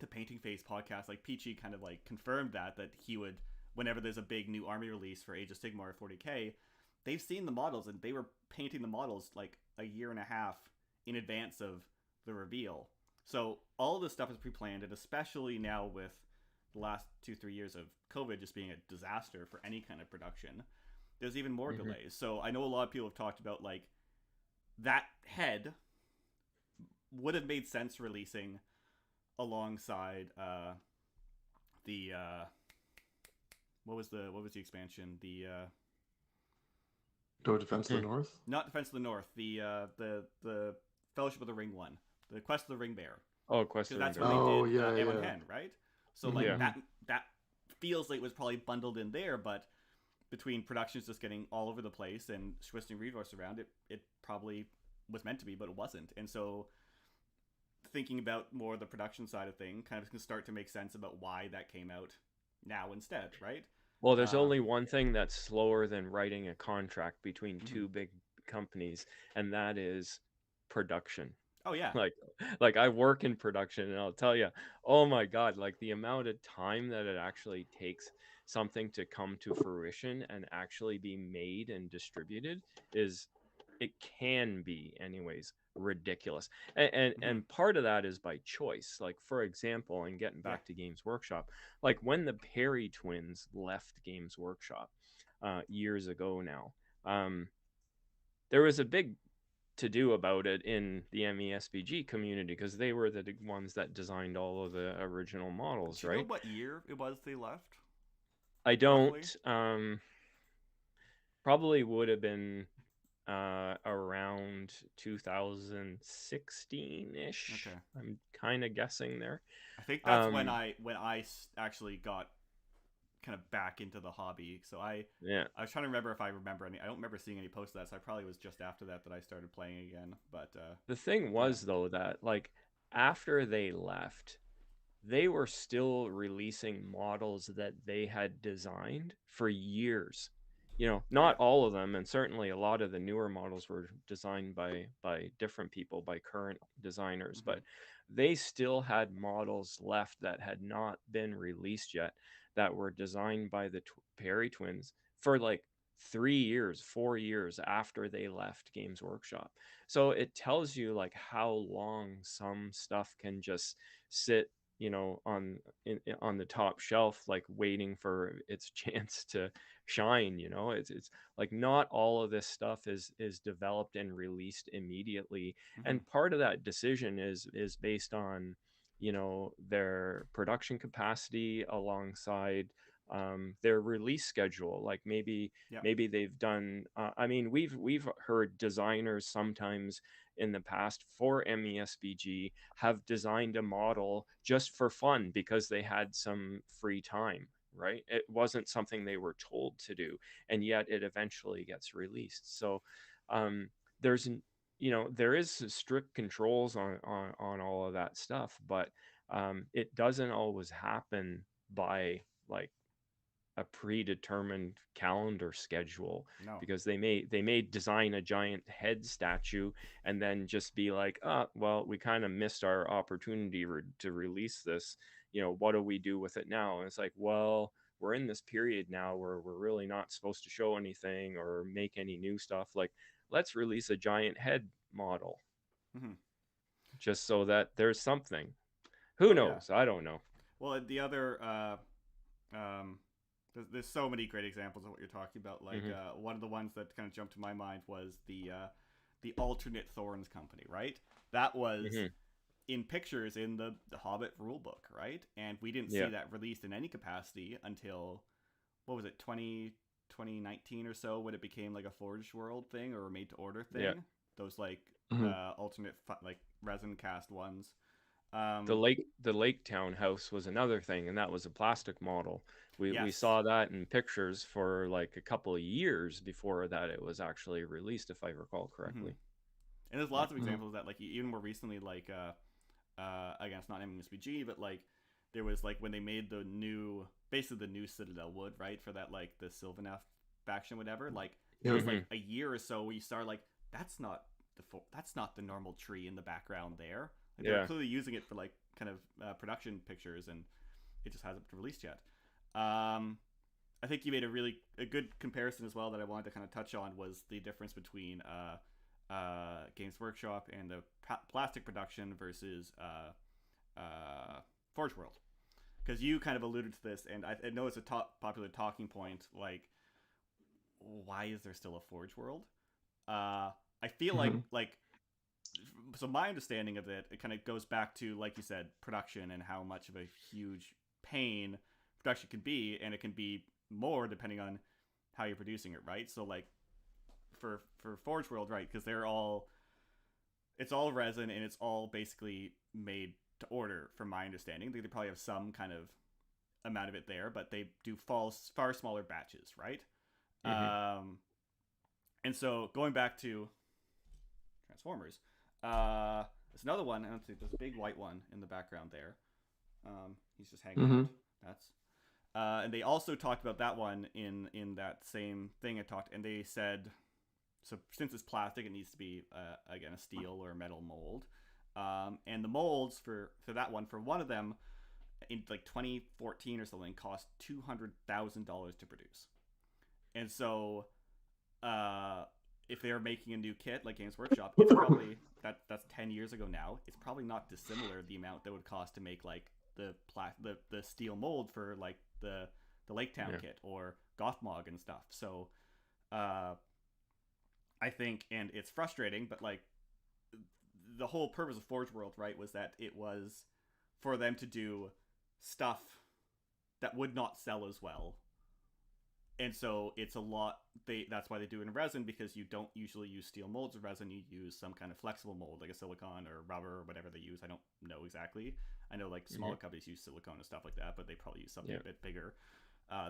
Painting Phase podcast, like Peachy kind of like confirmed that he would, whenever there's a big new army release for Age of Sigmar or 40k, they've seen the models and they were painting the models like a year and a half in advance of the reveal. So all of this stuff is pre-planned, and especially now with the last 2-3 years of COVID just being a disaster for any kind of production, there's even more delays. So I know a lot of people have talked about like that head would have made sense releasing alongside the what was the expansion? The Defense of the North? Not Defense of the North. The Fellowship of the Ring one. The Quest of the Ring Bear. Oh, Quest of the Ring Bear. Bear. That's when they did M10, right? So like that feels like it was probably bundled in there, but between productions just getting all over the place and twisting resources around, it probably was meant to be, but it wasn't. And so thinking about more the production side of thing kind of can start to make sense about why that came out now instead, right? Well, there's only one thing that's slower than writing a contract between two big companies, and that is production. Oh yeah. Like I work in production, and I'll tell you, oh my God, like the amount of time that it actually takes something to come to fruition and actually be made and distributed it can be anyways ridiculous. And part of that is by choice. Like for example, and getting back to Games Workshop, like when the Perry twins left Games Workshop years ago now, there was a big to do about it in the MESBG community because they were the ones that designed all of the original models. Do you know what year it was they left? I roughly? don't. Probably would have been around 2016-ish. Okay. I'm kind of guessing there. I think that's when Um, actually got kind of back into the hobby. So yeah. I was trying to remember if I remember any. I don't remember seeing any posts of that. So I probably was just after that I started playing again. But The thing yeah. was though that like after they left, they were still releasing models that they had designed for years. You know, Oh not yeah. all of them, and certainly a lot of the newer models were designed by different people, by current designers, Hmm. but they still had models left that had not been released yet that were designed by the Perry twins for like 3 years, 4 years after they left Games Workshop. So it tells you like how long some stuff can just sit, you know, on the top shelf, like waiting for its chance to shine. You know, it's like not all of this stuff is developed and released immediately, Hmm. and part of that decision is based on, you know, their production capacity alongside their release schedule. Like Yeah. maybe they've done I mean, we've heard designers sometimes in the past for MESBG have designed a model just for fun because they had some free time, right? It wasn't something they were told to do, and yet it eventually gets released. So there's you know, there is strict controls on all of that stuff, but it doesn't always happen by like a predetermined calendar schedule, No. because they may design a giant head statue and then just be like, oh well, we kind of missed our opportunity to release this, you know, what do we do with it now? And it's like, well, we're in this period now where we're really not supposed to show anything or make any new stuff. Like, let's release a giant head model Hmm. just so that there's something. Who Oh yeah. knows? I don't know. Well, the other um, there's so many great examples of what you're talking about. Like Hmm. one of the ones that kind of jumped to my mind was the alternate Thorns company, right? That was Hmm. in pictures in the Hobbit rulebook, right? And we didn't see Yeah. that released in any capacity until what was it, 2019 or so, when it became like a Forge World thing or a made to order Yeah. thing. Those like Mhm. alternate like resin cast ones. the Um, lake the lake town house was another thing, and that was a plastic model. We yes. saw that in pictures for like a couple of years before that it was actually released, if I recall Hmm. correctly. And there's Yeah. lots of Mhm. examples of that, like even more recently, like again, it's not MESBG, but like there was like when they made the new, basically the new Citadel wood, right, for that like the Sylvaneth faction, whatever. Like there Yep. was like Hmm. a year or so where you started like that's not the normal tree in the background there. Like they were Yeah. clearly using it for like kind of production pictures, and it just hasn't been released yet. Um, I think you made a good comparison as well that I wanted to kind of touch on, was the difference between Games Workshop and the plastic production versus Forge World, because you kind of alluded to this, and I know it's a popular talking point. Like, why is there still a Forge World? I feel Mhm. like so my understanding of it kind of goes back to, like you said, production and how much of a huge pain production can be, and it can be more depending on how you're producing it, right? So like for Forge World, right, because it's all resin and it's all basically made to order, from my understanding. They probably have some kind of amount of it there, but they do far smaller batches, right? Hmm. Um, and so going back to Transformers, there's another one. I don't think there's a big white one in the background there. He's just hanging out. Mhm. That's and they also talked about that one in that same thing I talked, and they said, so since it's plastic, it needs to be again a steel or a metal mold. And the molds for that one, for one of them, in like 2014 or something, cost $200,000 to produce. And so, if they are making a new kit like Games Workshop, it's probably that's 10 years ago now. It's probably not dissimilar the amount that would cost to make like the steel mold for like the Lake Town Yeah. kit or Gothmog and stuff. So, uh, I think, and it's frustrating, but like the whole purpose of Forge World, right, was that it was for them to do stuff that would not sell as well and so it's a lot. That's why they do it in resin, because you don't usually use steel molds of resin. You use some kind of flexible mold, like a silicone or rubber or whatever they use. I don't know exactly. I know like smaller companies use silicone and stuff like that, but they probably use something a bit bigger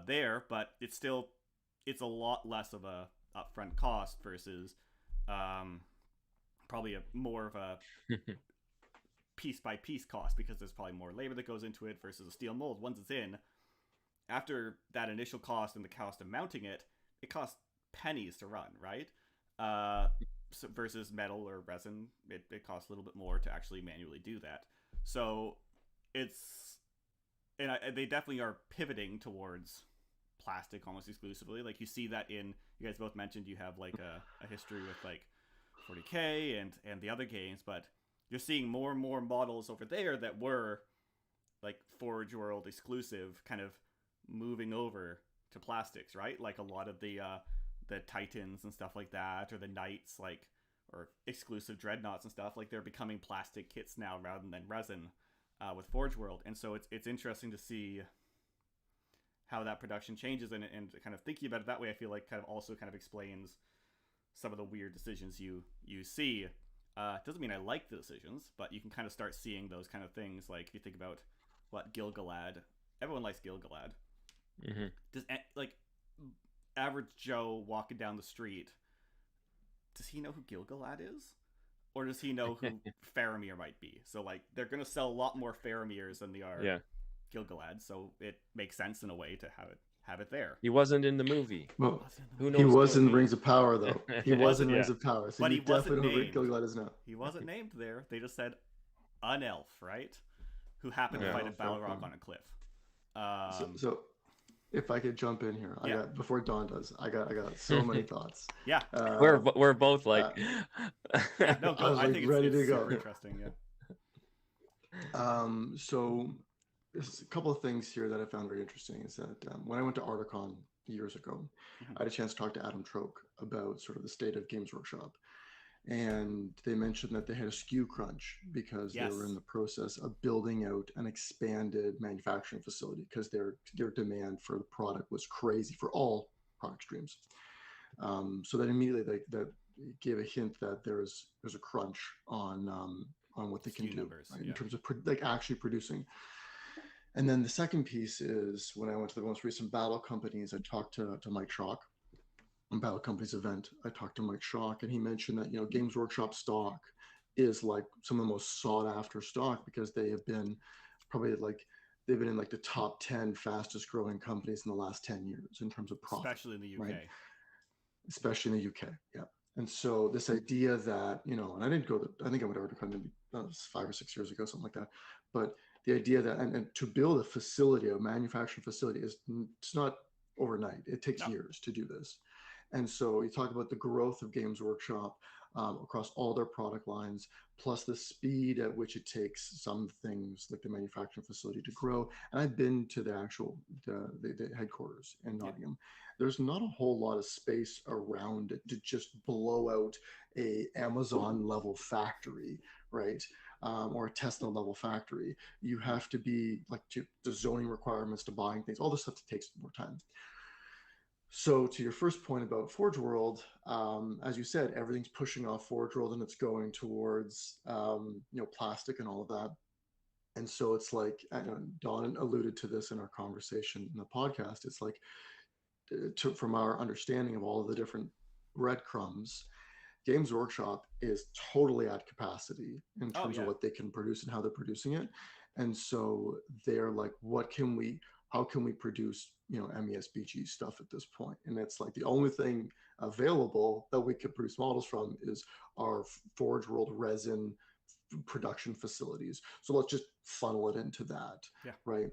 there. But it's a lot less of a upfront cost versus probably more of a piece by piece cost, because there's probably more labor that goes into it versus a steel mold. Once it's in, after that initial cost and the cost of mounting it, it costs pennies to run, right? So versus metal or resin, it costs a little bit more to actually manually do that. So they definitely are pivoting towards plastic almost exclusively. Like you see that you guys both mentioned you have like a history with like 40K and the other games, but you're seeing more and more models over there that were like Forge World exclusive kind of moving over to plastics, right? Like a lot of the Titans and stuff like that, or the Knights, like, or exclusive Dreadnoughts and stuff, like they're becoming plastic kits now rather than resin with Forge World. And so it's interesting to see how that production changes, and kind of thinking about it that way, I feel like kind of also kind of explains some of the weird decisions you see. Doesn't mean I like the decisions, but you can kind of start seeing those kind of things. Like if you think about what Gilgalad, everyone likes Gilgalad. Does like average Joe walking down the street, does he know who Gilgalad is, or does he know who Faramir might be? So like they're gonna sell a lot more Faramirs than they are Gilgalad, so it makes sense in a way to have it there. He wasn't in the movie. Well, who knows? He was in Rings of Power, though. He was in Rings of Power, so but you he wasn't definitely know who named. Gilgalad is now. He wasn't named there. They just said an elf, right? Who happened to fight a Balrog on a cliff. So if I could jump in here, before Dawn does, I got so many thoughts. Yeah, we're both like, no, go. I think ready it's to go. super interesting. Yeah. So there's a couple of things here that I found very interesting. Is that when I went to Articon years ago, I had a chance to talk to Adam Troke about sort of the state of Games Workshop. And they mentioned that they had a SKU crunch because they were in the process of building out an expanded manufacturing facility, because their demand for the product was crazy for all product streams. So that immediately that gave a hint that there's a crunch on what they can do in terms of actually producing. And then the second piece is when I went to the most recent Battle Companies, I talked to Mike Schock. On Battle Companies event, I talked to Mike Schock, and he mentioned that Games Workshop stock is like some of the most sought after stock, because they have been they've been in like the top 10 fastest growing companies in the last 10 years in terms of profit, especially in the UK. Right? Especially in the UK, yeah. And so this idea that and I didn't go. I think I went to maybe 5 or 6 years ago, something like that. But the idea that and to build a manufacturing facility it's not overnight. It takes years to do this. And so you talk about the growth of Games Workshop across all their product lines, plus the speed at which it takes some things like the manufacturing facility to grow. And I've been to the actual the headquarters in Nottingham. There's not a whole lot of space around it to just blow out a Amazon level factory, right? Or a Tesla level factory. You have to be like the zoning requirements to buying things, all this stuff that takes more time. So to your first point about Forge World, as you said, everything's pushing off Forge World and it's going towards plastic and all of that. And so it's like, Dawn alluded to this in our conversation in the podcast. It's like, from our understanding of all of the different breadcrumbs, Games Workshop is totally at capacity in terms of what they can produce and how they're producing it. And so they're like, how can we produce MESBG stuff at this point? And it's like the only thing available that we could produce models from is our Forge World resin production facilities. So let's just funnel it into that, right?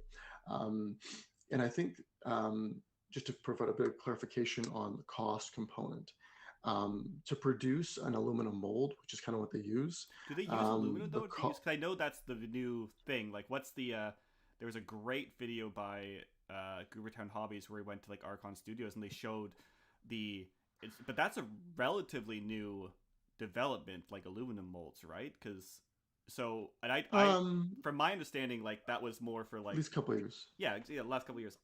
And I think just to provide a bit of clarification on the cost component, to produce an aluminum mold, which is kind of what they use. Do they use aluminum though? Because I know that's the new thing. Like, what's the? There was a great video by Goobertown Hobbies where he went to like Archon Studios and they showed but that's a relatively new development, like aluminum molds, right? Because I from my understanding, like that was more for like these couple of years. Yeah, last couple of years.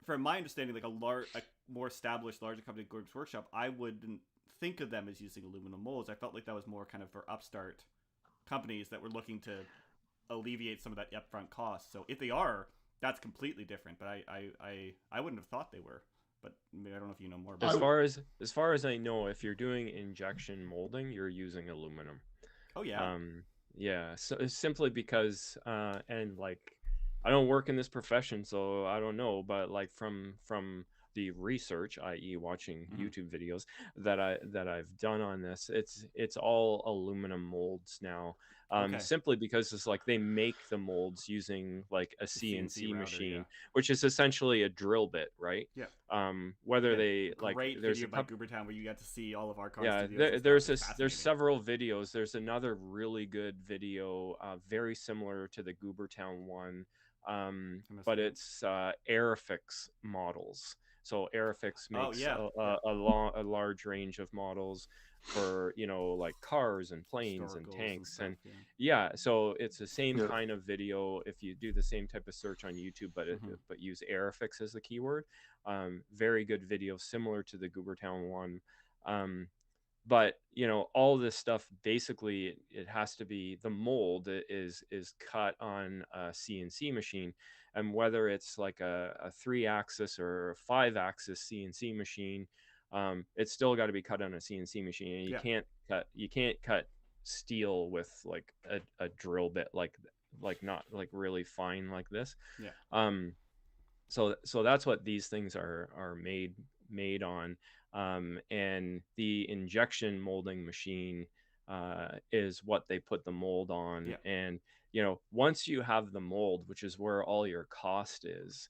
from my understanding, like a more established, larger company, Games Workshop, I wouldn't think of them as using aluminum molds. I felt like that was more kind of for upstart companies that were looking to alleviate some of that upfront cost. So if they are, that's completely different. But I wouldn't have thought they were. But maybe, I don't know if you know more about As far as I know, if you're doing injection molding, you're using aluminum. Oh yeah. Yeah. So it's simply because and like I don't work in this profession, so I don't know, but like from the research, i.e. watching YouTube videos that I've done on this, it's all aluminum molds now. Okay. Simply because it's like they make the molds using like a CNC router, machine, yeah. which is essentially a drill bit, right? Yeah. Whether Yeah, they like great there's video a by couple. Goobertown where you got to see all of our car Yeah, studios. And there's stuff. It's there's fascinating. several videos. There's another really good video, very similar to the Goobertown one, but it's Airfix models. So Airfix makes a large range of models for, you know, like cars and planes and tanks stuff, and yeah. So it's the same kind of video if you do the same type of search on YouTube, but use Airfix as the keyword. Very good video, similar to the Goobertown one. But you know, all this stuff basically it has to be the mold is cut on a CNC machine, and whether it's like a 3-axis or a 5-axis CNC machine, it's still got to be cut on a CNC machine, and you can't cut steel with like a drill bit like not like really fine like this. So that's what these things are made on. And the injection molding machine is what they put the mold on. And you know, once you have the mold, which is where all your cost is,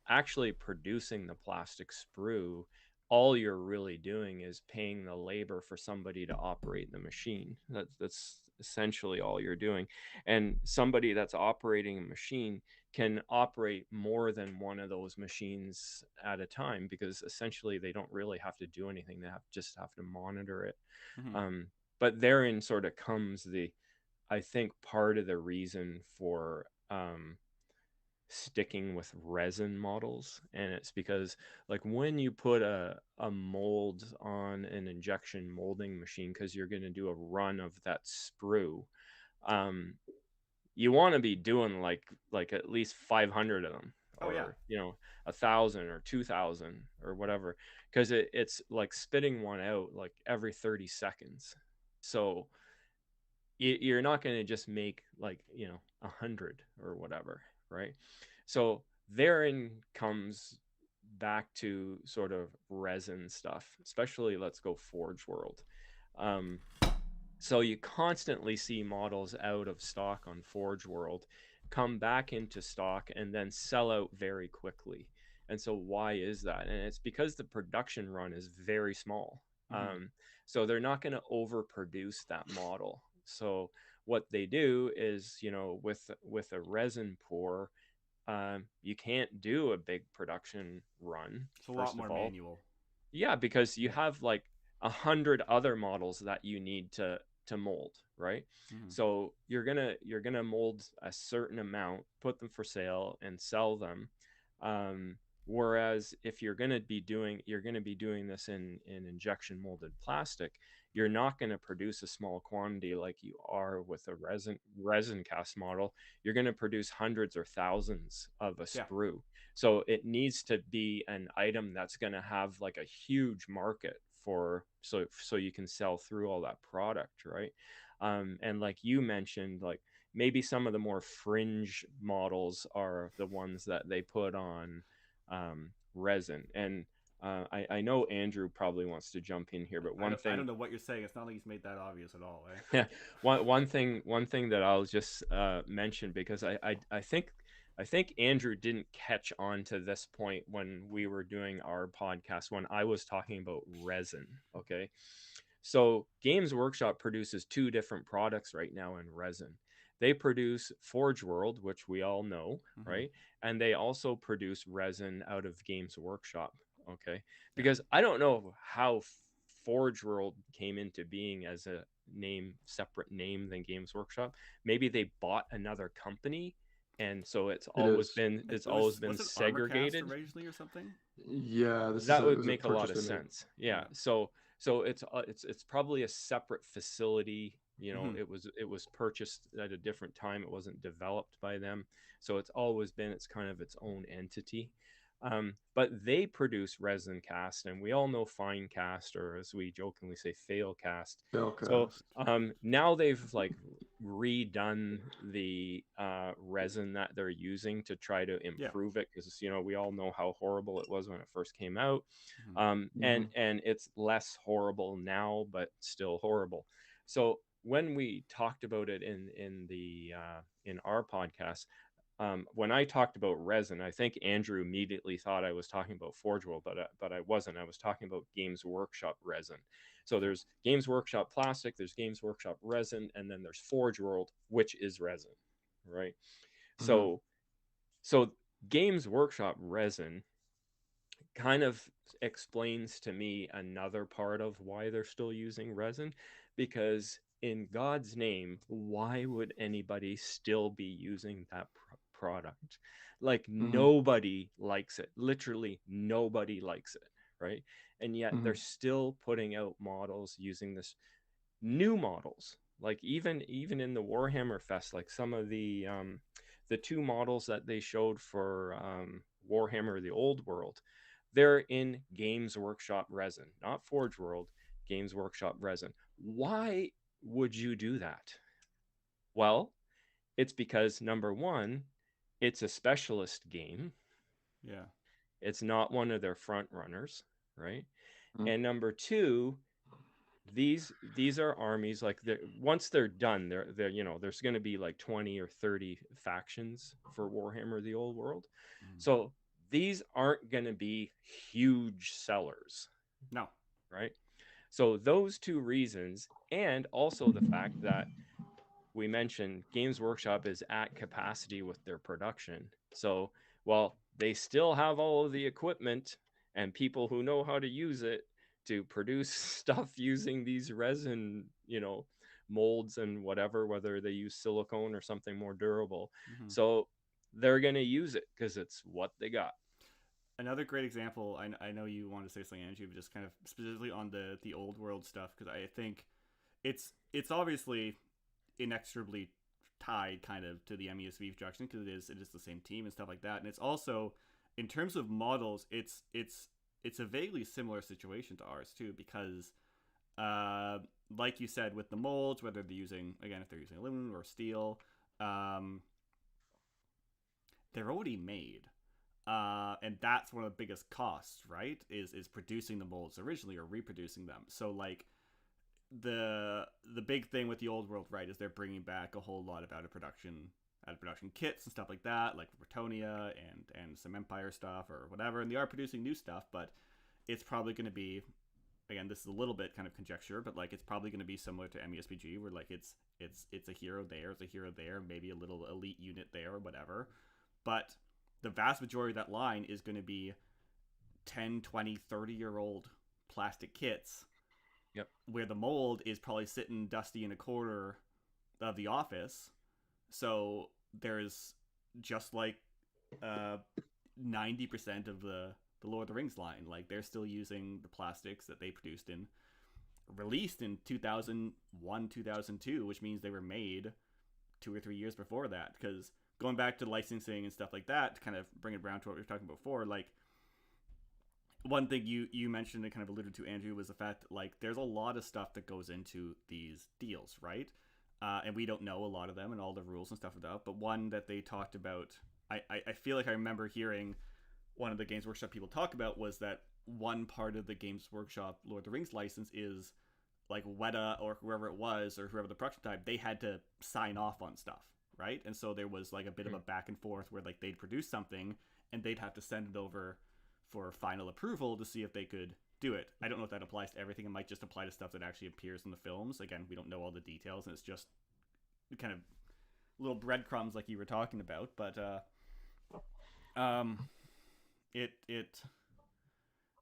actually producing the plastic sprue, all you're really doing is paying the labor for somebody to operate the machine. That's essentially all you're doing. And somebody that's operating a machine can operate more than one of those machines at a time, because essentially they don't really have to do anything. They just have to monitor it. But therein sort of comes I think part of the reason for sticking with resin models, and it's because like when you put a mold on an injection molding machine, because you're going to do a run of that sprue, you want to be doing like at least 500 of them, or you know, 1,000 or 2,000 or whatever, because it's like spitting one out like every 30 seconds. So you're not going to just make like, you know, 100 or whatever, right? So therein comes back to sort of resin stuff, especially let's go Forge World. So you constantly see models out of stock on Forge World, come back into stock, and then sell out very quickly. And so why is that? And it's because the production run is very small. So they're not going to overproduce that model. So what they do is, you know, with a resin pour, you can't do a big production run. It's a lot more manual. Yeah, because you have like 100 other models that you need to mold, right? So you're gonna mold a certain amount, put them for sale, and sell them. Whereas if you're gonna be doing this in injection molded plastic, you're not going to produce a small quantity like you are with a resin cast model. You're going to produce hundreds or thousands of a sprue. So it needs to be an item that's going to have like a huge market for, so you can sell through all that product, right? And like you mentioned, like maybe some of the more fringe models are the ones that they put on resin. And I know Andrew probably wants to jump in here, but I don't know what you're saying. It's not like he's made that obvious at all. Eh? Yeah, one thing that I'll just mention, because I think Andrew didn't catch on to this point when we were doing our podcast when I was talking about resin. Okay, so Games Workshop produces 2 different products right now in resin. They produce Forge World, which we all know, right? And they also produce resin out of Games Workshop. Okay, because I don't know how Forge World came into being as a separate name than Games Workshop. Maybe they bought another company and so it's It always is. been Was it Armorcast segregated. originally or something? Yeah, That it would was a make a lot purchase of they made. sense. Yeah. Yeah. So it's probably a separate facility. Mhm. It was purchased at a different time. It wasn't developed by them. So it's always been it's kind of its own entity. But they produce resin cast, and we all know fine cast, or as we jokingly say, fail cast. So Bellcast. now they've like redone the resin that they're using to try to Yeah. improve it, because we all know how horrible it was when it first came out. Mhm. And it's less horrible now, but still horrible. So when we talked about it in our podcast, when I talked about resin, I think Andrew immediately thought I was talking about Forge World, but I wasn't. I was talking about Games Workshop resin. So there's Games Workshop plastic, there's Games Workshop resin, and then there's Forge World, which is resin, right? Mhm. So Games Workshop resin kind of explains to me another part of why they're still using resin, because in God's name, why would anybody still be using that product? Like, Mhm. nobody likes it. Literally nobody likes it, right? And yet they're Mhm. still putting out models using this, new models. Like, even in the Warhammer Fest, like some of the two models that they showed for Warhammer the Old World, they're in Games Workshop resin, not Forge World, Games Workshop resin. Why would you do that? Well, it's because, number one, it's a specialist game. Yeah. It's not one of their front runners, right? Mhm. And number two, these are armies, like, once they're done, they're there's going to be like 20 or 30 factions for Warhammer the Old World. Mhm. So these aren't going to be huge sellers, No. right? So those two reasons, and also the fact that we mentioned Games Workshop is at capacity with their production. So while they still have all of the equipment and people who know how to use it to produce stuff using these resin, molds and whatever, whether they use silicone or something more durable. Mhm. So they're going to use it because it's what they got. Another great example. I know you want to say something, Andrew, but just kind of specifically on the old world stuff, because I think it's obviously inexorably tied kind of to the MESV production, because it is the same team and stuff like that, and it's also, in terms of models, it's a vaguely similar situation to ours too, because uh like you said, with the molds, whether they're using, again, if they're using aluminum or steel, um they're already made. And that's one of the biggest costs, right? Is producing the molds originally or reproducing them. So like the big thing with the old world, right, is they're bringing back a whole lot of out of production kits and stuff like that, like Bretonia and some Empire stuff or whatever, and they are producing new stuff, but it's probably going to be, again, this is a little bit kind of conjecture, but like it's probably going to be similar to MESBG, where like it's a hero there, it's a hero there, maybe a little elite unit there or whatever, but the vast majority of that line is going to be 10, 20, 30-year old plastic kits. Yep. Where the mold is probably sitting dusty in a corner of the office. So there's just like 90% of the Lord of the Rings line. Like, they're still using the plastics that they produced released in 2001, 2002, which means they were made 2 or 3 years before that. Because going back to licensing and stuff like that, to kind of bring it around to what we were talking about before, like, one thing you mentioned and kind of alluded to, Andrew, was the fact that like there's a lot of stuff that goes into these deals, right? And we don't know a lot of them and all the rules and stuff like that. But one that they talked about, I feel like I remember hearing one of the Games Workshop people talk about, was that one part of the Games Workshop Lord of the Rings license is like Weta or whoever it was, or whoever the production type, they had to sign off on stuff, right? And so there was like a bit of a back and forth where like they'd produce something and they'd have to send it over for final approval to see if they could do it. I don't know if that applies to everything. It might just apply to stuff that actually appears in the films. Again, we don't know all the details, and it's just kind of little breadcrumbs like you were talking about. But it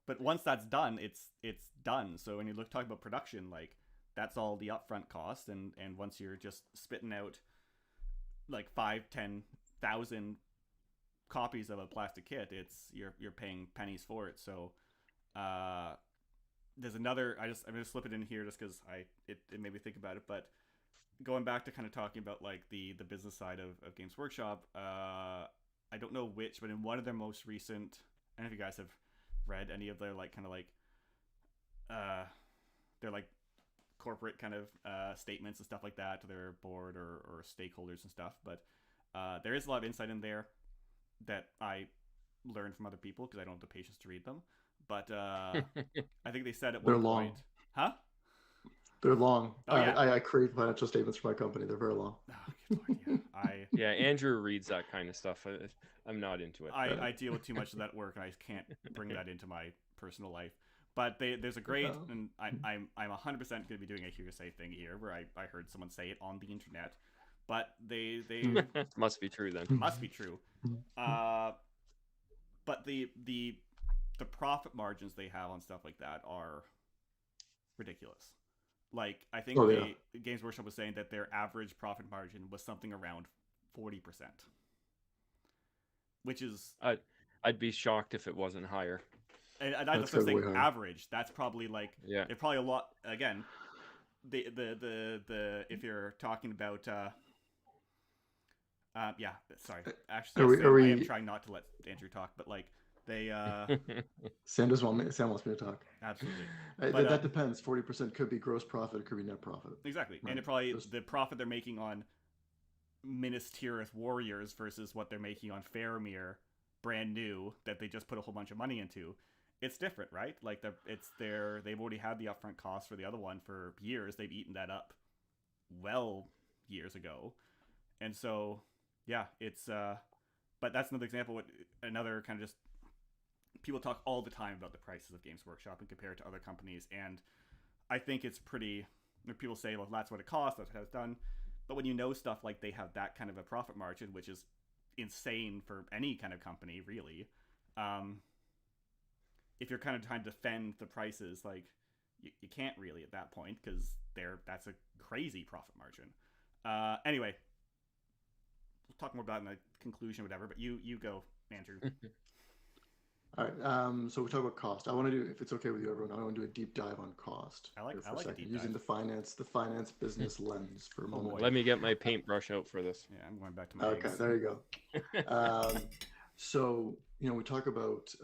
but once that's done, it's done. So when you talk about production, like, that's all the upfront cost, and once you're just spitting out like 5, 10 1,000 copies of a plastic kit, you're paying pennies for it. So there's another. I'm gonna slip it in here just because it made me think about it. But going back to kind of talking about like the business side of Games Workshop, I don't know which, but in one of their most recent, I don't know if you guys have read any of their like kind of like their like corporate kind of statements and stuff like that to their board or stakeholders and stuff. But there is a lot of insight in there that I learned from other people because I don't have the patience to read them. But I think they said at They're one long. point, huh? They're long. Oh, yeah? I create financial statements for my company. They're very long. Oh, good Lord, yeah. Yeah, Andrew reads that kind of stuff. I'm not into it. I deal with too much of that work, and I can't bring that into my personal life. But there's a great, and I'm 100% going to be doing a hearsay thing here, where I heard someone say it on the internet, but they Must be true then. must be true. But the profit margins they have on stuff like that are ridiculous. Like, I think Games Workshop was saying that their average profit margin was something around 40%, which is I'd be shocked if it wasn't higher. And that's what I'm saying. Average. That's probably like it's probably a lot. Again, the if you're talking about sorry. Actually, I am trying not to let Andrew talk, but like they Sam wants me to talk. Absolutely. But that depends. 40% could be gross profit. It could be net profit. Exactly, right. And it probably the profit they're making on Minas Tirith Warriors versus what they're making on Faramir, brand new, that they just put a whole bunch of money into. It's different, right? Like they've already had the upfront cost for the other one for years. They've eaten that up years ago. And so, yeah, it's but that's another example. Another kind of just people talk all the time about the prices of Games Workshop and compare it to other companies. And I think it's pretty, people say, well, that's what it costs. That's what it's done. But when you know stuff like they have that kind of a profit margin, which is insane for any kind of company, really, if you're kind of trying to defend the prices, like you can't really at that point because that's a crazy profit margin. Anyway, we'll talk more about it in the conclusion or whatever, but you go, Andrew. All right, so we talk about cost. I want to do, if it's okay with you, everyone, I want to do a deep dive on cost. I like a deep using dive. the finance business lens for a moment. Let me get my paintbrush out for this. Yeah, I'm going back to my Okay, eggs. there you go. So, we talk about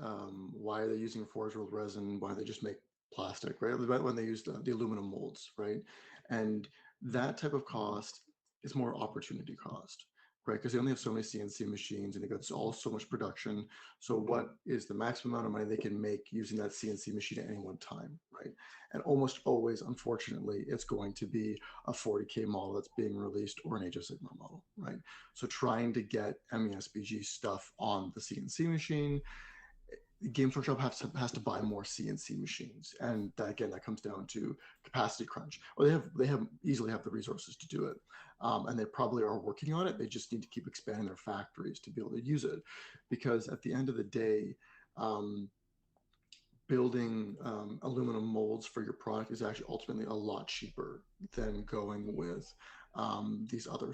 why they're using Forge World resin, why they just make plastic, right? When they use the aluminum molds, right? And that type of cost is more opportunity cost, right? Because they only have so many CNC machines and they got so much production. So what is the maximum amount of money they can make using that CNC machine at any one time, right? And almost always, unfortunately, it's going to be a 40K model that's being released or an Age of Sigmar model, right? So trying to get MESBG stuff on the CNC machine, Games Workshop has to buy more CNC machines, and that comes down to capacity crunch. Or they easily have the resources to do it, and they probably are working on it. They just need to keep expanding their factories to be able to use it, because at the end of the day, building aluminum molds for your product is actually ultimately a lot cheaper than going with this other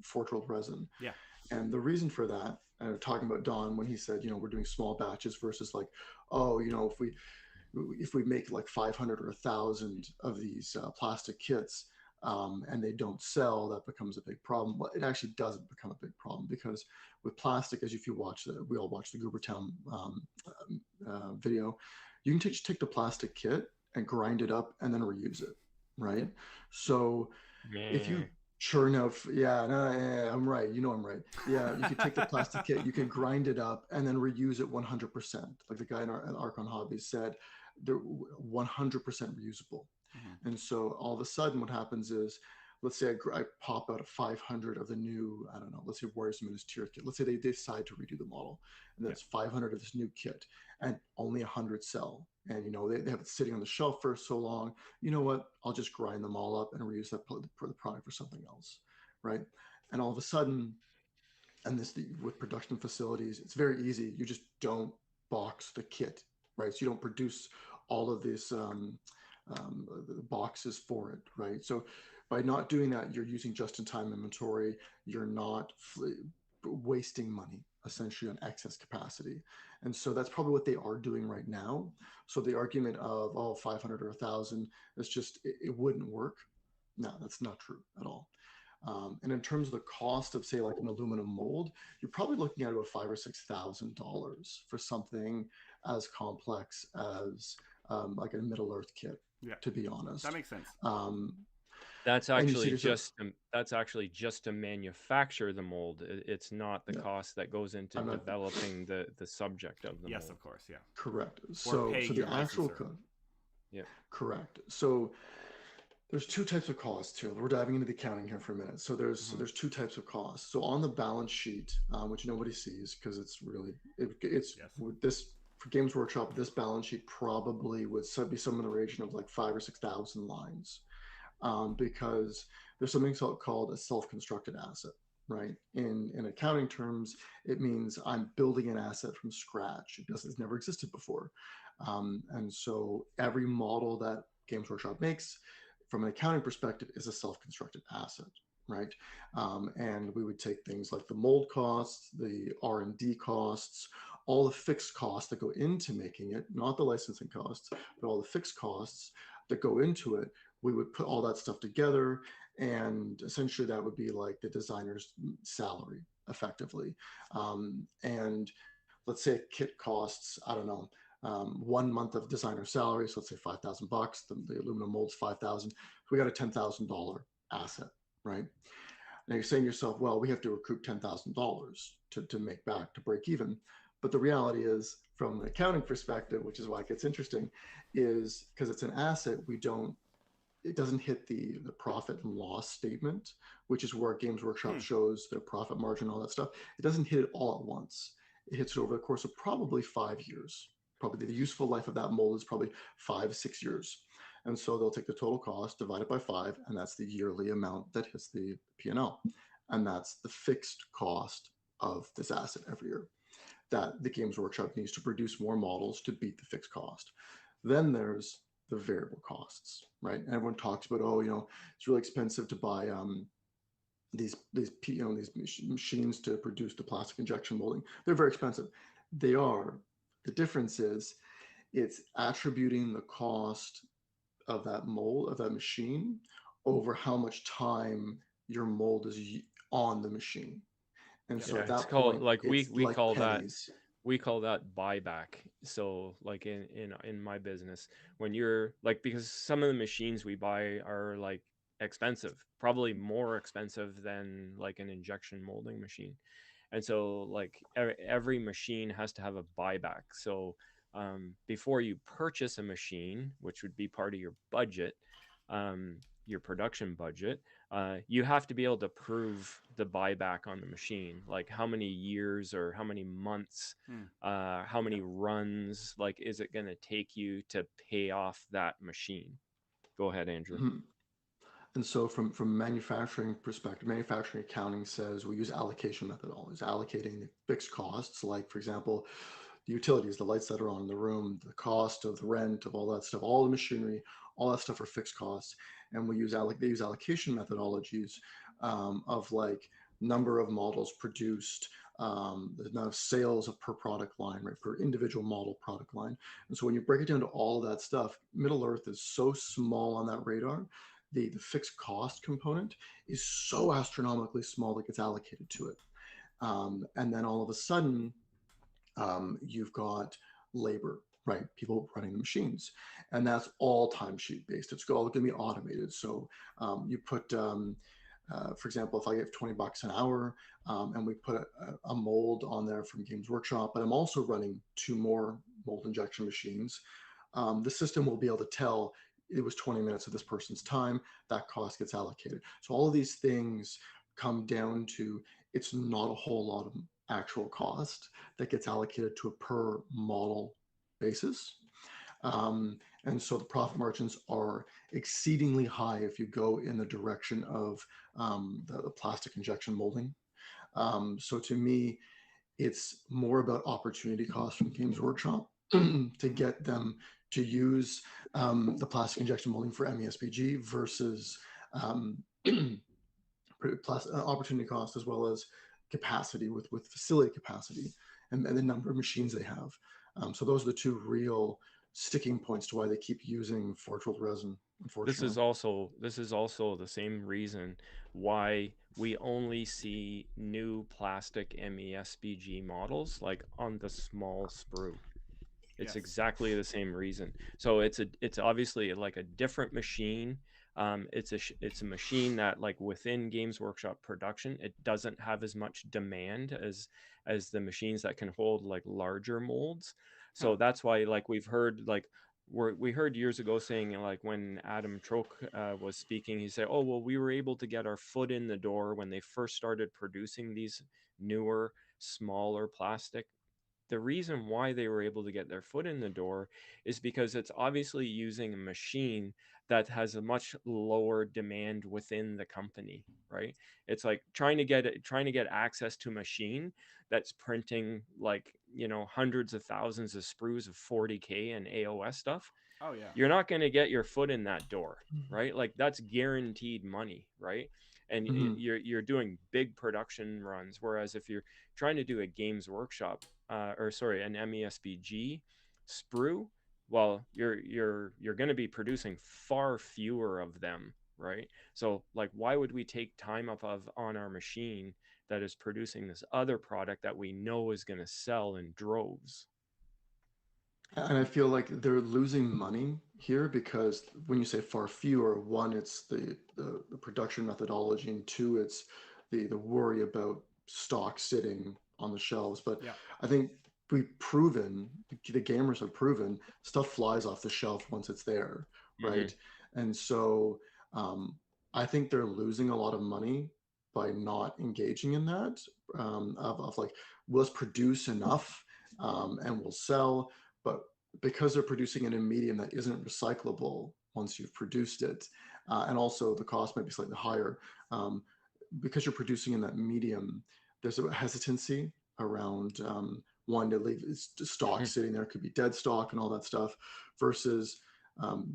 Forge World resin. Yeah. And the reason for that, talking about Don when he said, we're doing small batches versus like, if we make like 500 or 1,000 of these plastic kits and they don't sell, that becomes a big problem. Well, it actually doesn't become a big problem, because with plastic, as if you we all watch the Goobertown video, you can take the plastic kit and grind it up and then reuse it, right? So if you churn out, I'm right. I'm right. Yeah, you could take the plastic kit, you can grind it up and then reuse it 100%. Like the guy in Archon Hobbies said, they're 100% reusable. Mm-hmm. And so all of a sudden what happens is, let's say I pop out 500 of the new, I don't know, let's say Warriors of Minas Tirith kit. Let's say they decide to redo the model, and that's 500 of this new kit, and only 100 sell. And they have it sitting on the shelf for so long. You know what? I'll just grind them all up and reuse that for the product for something else, right? And all of a sudden, with production facilities, it's very easy. You just don't box the kit, right? So you don't produce all of these boxes for it, right? So By not doing that, you're using just-in-time inventory. You're not wasting money essentially on excess capacity. And so that's probably what they are doing right now. So the argument of, oh, 500 or 1,000, it's just, it wouldn't work. No, that's not true at all. And in terms of the cost of, say, like an aluminum mold, you're probably looking at about $5,000 or $6,000 for something as complex as like a Middle Earth kit, Yeah, to be honest. that makes sense. That's And you see actually yourself, that's actually just to manufacture the mold. It's not the yeah, cost that goes into I'm not developing the subject of the Yes, mold. of course, yeah. correct. Or So paying the your actual licensor. code, Yeah. correct. So there's two types of costs here. We're diving into the accounting here for a minute. So there's two types of costs. So on the balance sheet, which nobody sees because it's really it's Yes. with this for Games Workshop, this balance sheet probably would be some in the region of like 5,000 or 6,000 lines, because there's something called a self-constructed asset, right? In accounting terms, it means I'm building an asset from scratch. It's never existed before, and so every model that Games Workshop makes, from an accounting perspective, is a self-constructed asset, right? And we would take things like the mold costs, the R&D costs, all the fixed costs that go into making it, not the licensing costs, but all the fixed costs that go into it. We would put all that stuff together, and essentially that would be like the designer's salary, effectively. And let's say a kit costs, I don't know, 1 month of designer salary. So let's say $5,000. The aluminum mold's 5,000. We got a $10,000 asset, right? Now you're saying to yourself, well, we have to recoup $10,000 to make back, to break even. But the reality is, from an accounting perspective, which is why it gets interesting, is because it's an asset, it doesn't hit the profit and loss statement, which is where Games Workshop shows their profit margin, all that stuff. It doesn't hit it all at once. It hits it over the course of probably 5 years. Probably the useful life of that mold is probably 5-6 years. And so they'll take the total cost, divide it by 5, and that's the yearly amount that hits the P&L. And that's the fixed cost of this asset every year, that the Games Workshop needs to produce more models to beat the fixed cost. Then there's the variable costs, right? And everyone talks about, oh, it's really expensive to buy these machines to produce the plastic injection molding. They're very expensive. They are. The difference is it's attributing the cost of that mold, of that machine, over how much time your mold is on the machine. And so at that point, like it's we like call pennies. we call that buyback. So like in my business, when you're like, because some of the machines we buy are like expensive, probably more expensive than like an injection molding machine. And so like every machine has to have a buyback. So before you purchase a machine, which would be part of your budget, your production budget, you have to be able to prove the buyback on the machine, like how many years or how many months, how many runs, like is it going to take you to pay off that machine? Go ahead, Andrew. Mm-hmm. And so from manufacturing perspective, manufacturing accounting says we use allocation methodologies, allocating the fixed costs, like, for example, the utilities, the lights that are on in the room, the cost of the rent, of all that stuff, all the machinery, all that stuff are fixed costs. And they use allocation methodologies, of like number of models produced, the amount of sales per product line, right, per individual model product line. And so when you break it down to all of that stuff, Middle Earth is so small on that radar. The fixed cost component is so astronomically small that gets allocated to it. And then all of a sudden, you've got labor, right? People running the machines. And that's all timesheet based. It's all going to be automated. So you put, for example, if I give $20 an hour, and we put a mold on there from Games Workshop, but I'm also running 2 more mold injection machines, the system will be able to tell it was 20 minutes of this person's time, that cost gets allocated. So all of these things come down to, it's not a whole lot of actual cost that gets allocated to a per model basis. And so the profit margins are exceedingly high if you go in the direction of the plastic injection molding. So to me, it's more about opportunity cost from Games Workshop to get them to use the plastic injection molding for MESBG versus um, opportunity cost, as well as capacity with facility capacity, and the number of machines they have. So those are the two real sticking points to why they keep using forge rolled resin, This unfortunately. is also the same reason why we only see new plastic MESBG models like on the small sprue. It's Yes. exactly the same reason. So it's obviously like a different machine. It's a machine that, like, within Games Workshop production, it doesn't have as much demand as the machines that can hold like larger molds. So Huh. that's why, like, we've heard like we heard years ago saying, like, when Adam Troke was speaking, he said, "Oh well, we were able to get our foot in the door when they first started producing these newer, smaller plastic." The reason why they were able to get their foot in the door is because it's obviously using a machine that has a much lower demand within the company, right? It's like trying to get access to a machine that's printing, like, hundreds of thousands of sprues of 40K and AOS stuff. Oh yeah. You're not going to get your foot in that door, right? Like, that's guaranteed money, right? And Mm-hmm. you're doing big production runs, whereas if you're trying to do a Games Workshop, or sorry, an MESBG sprue, well, you're going to be producing far fewer of them, right? So, like, why would we take time up on our machine that is producing this other product that we know is going to sell in droves? And I feel like they're losing money here because when you say far fewer, one, it's the production methodology, and two, it's the worry about stock sitting on the shelves. But Yeah. I think we've proven, the gamers have proven, stuff flies off the shelf once it's there, Mm-hmm. right? And so um, I think they're losing a lot of money by not engaging in that, of like, let's produce enough, and we'll sell. But because they're producing it in a medium that isn't recyclable once you've produced it, and also the cost might be slightly higher, because you're producing in that medium, there's a hesitancy around, wanting to leave stock Mm-hmm. sitting there. It could be dead stock and all that stuff, versus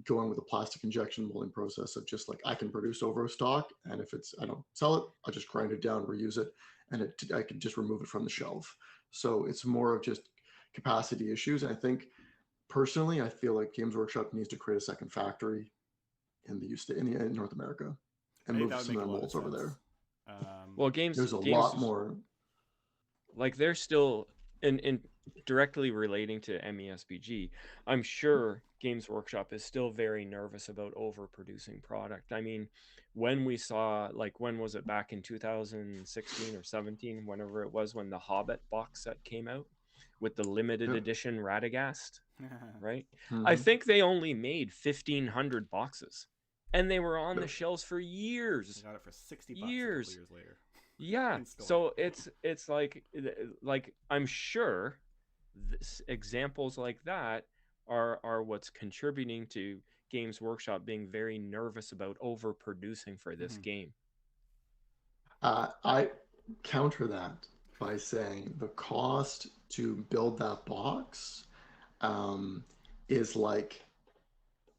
going with a plastic injection molding process of just like, I can produce over stock, and if I don't sell it, I'll just grind it down, reuse it, and I can just remove it from the shelf. So it's more of just capacity issues. And I think, personally, I feel like Games Workshop needs to create a second factory in in North America I and think move that would some make of a their lot of molds over sense. there. Well, games There's a games lot more. like, they're still in directly relating to MESBG. I'm sure Games Workshop is still very nervous about overproducing product. I mean, when we saw, like, when was it, back in 2016 or 17, whenever it was, when the Hobbit box set came out with the limited Yeah. edition Radagast, right? I Mm-hmm. think they only made 1,500 boxes, and they were on Yeah. the shelves for I years. got it for $60 a couple Years. years later Yeah. in store. So it's like I'm sure examples like that are what's contributing to Games Workshop being very nervous about overproducing for this Mhm. game. I counter that by saying the cost to build that box, um, is like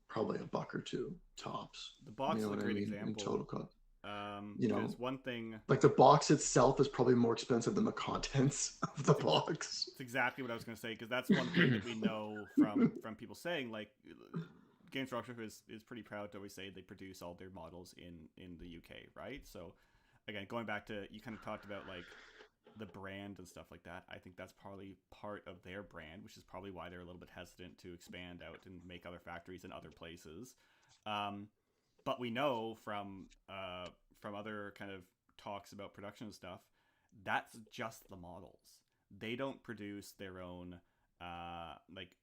probably a buck or two tops. The You box know is a what I great mean? In total example cost. because one thing Like the box itself is probably more expensive than the contents of the box. it's exactly what I was going to say because that's one thing that we know from people saying, like, Games Workshop is pretty proud to always say they produce all their models in the UK, right? So again, going back to, you kind of talked about like the brand and stuff like that. I think that's probably part of their brand, which is probably why they're a little bit hesitant to expand out and make other factories in other places. But we know from other kind of talks about production and stuff, that's just the models. They don't produce their own like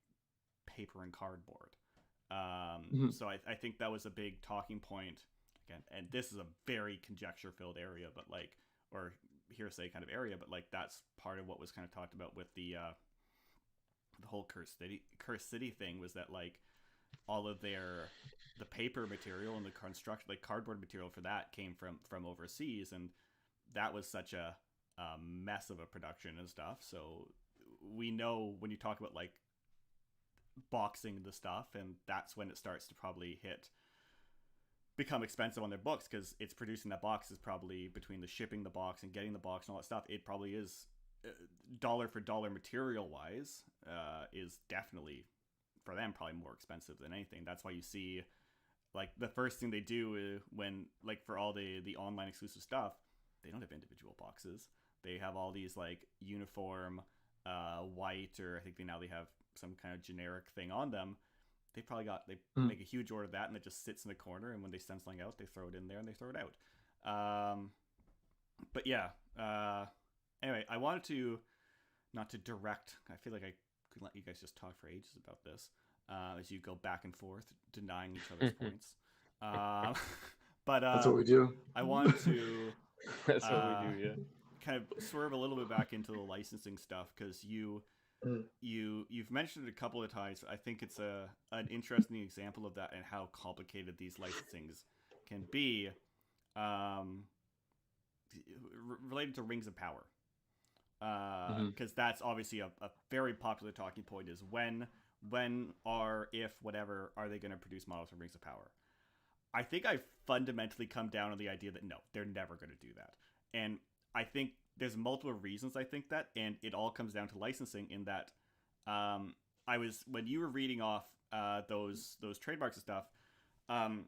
paper and cardboard. Mhm. So I think that was a big talking point again, and this is a very conjecture filled area, but like, or hearsay kind of area, but like that's part of what was kind of talked about with the whole Curse City thing, was that like all of the paper material and the construction, like cardboard material for that, came from overseas, and that was such a mess of a production and stuff. So we know when you talk about like boxing the stuff, and that's when it starts to probably hit become expensive on their books, because it's producing that box is probably, between the shipping the box and getting the box and all that stuff, it probably is dollar for dollar material wise is definitely for them probably more expensive than anything. That's why you see like the first thing they do when like for all the online exclusive stuff, they don't have individual boxes. They have all these like uniform white, or I think they have some kind of generic thing on them. They make a huge order of that, and it just sits in the corner, and when they send something out, they throw it in there and they throw it out. But yeah, anyway, I wanted to not to direct. I feel like I could let you guys just talk for ages about this as you go back and forth denying each other's points. But that's what we do. I wanted to That's what we do, yeah. kind of swerve a little bit back into the licensing stuff, because you've mentioned it a couple of times. I think it's an interesting example of that and how complicated these licensings can be, related to Rings of Power, because that's obviously a very popular talking point, is when or if whatever are they going to produce models for Rings of Power. I think I fundamentally come down on the idea that no, they're never going to do that. And I think there's multiple reasons I think that, and it all comes down to licensing, in that when you were reading off those trademarks and stuff, and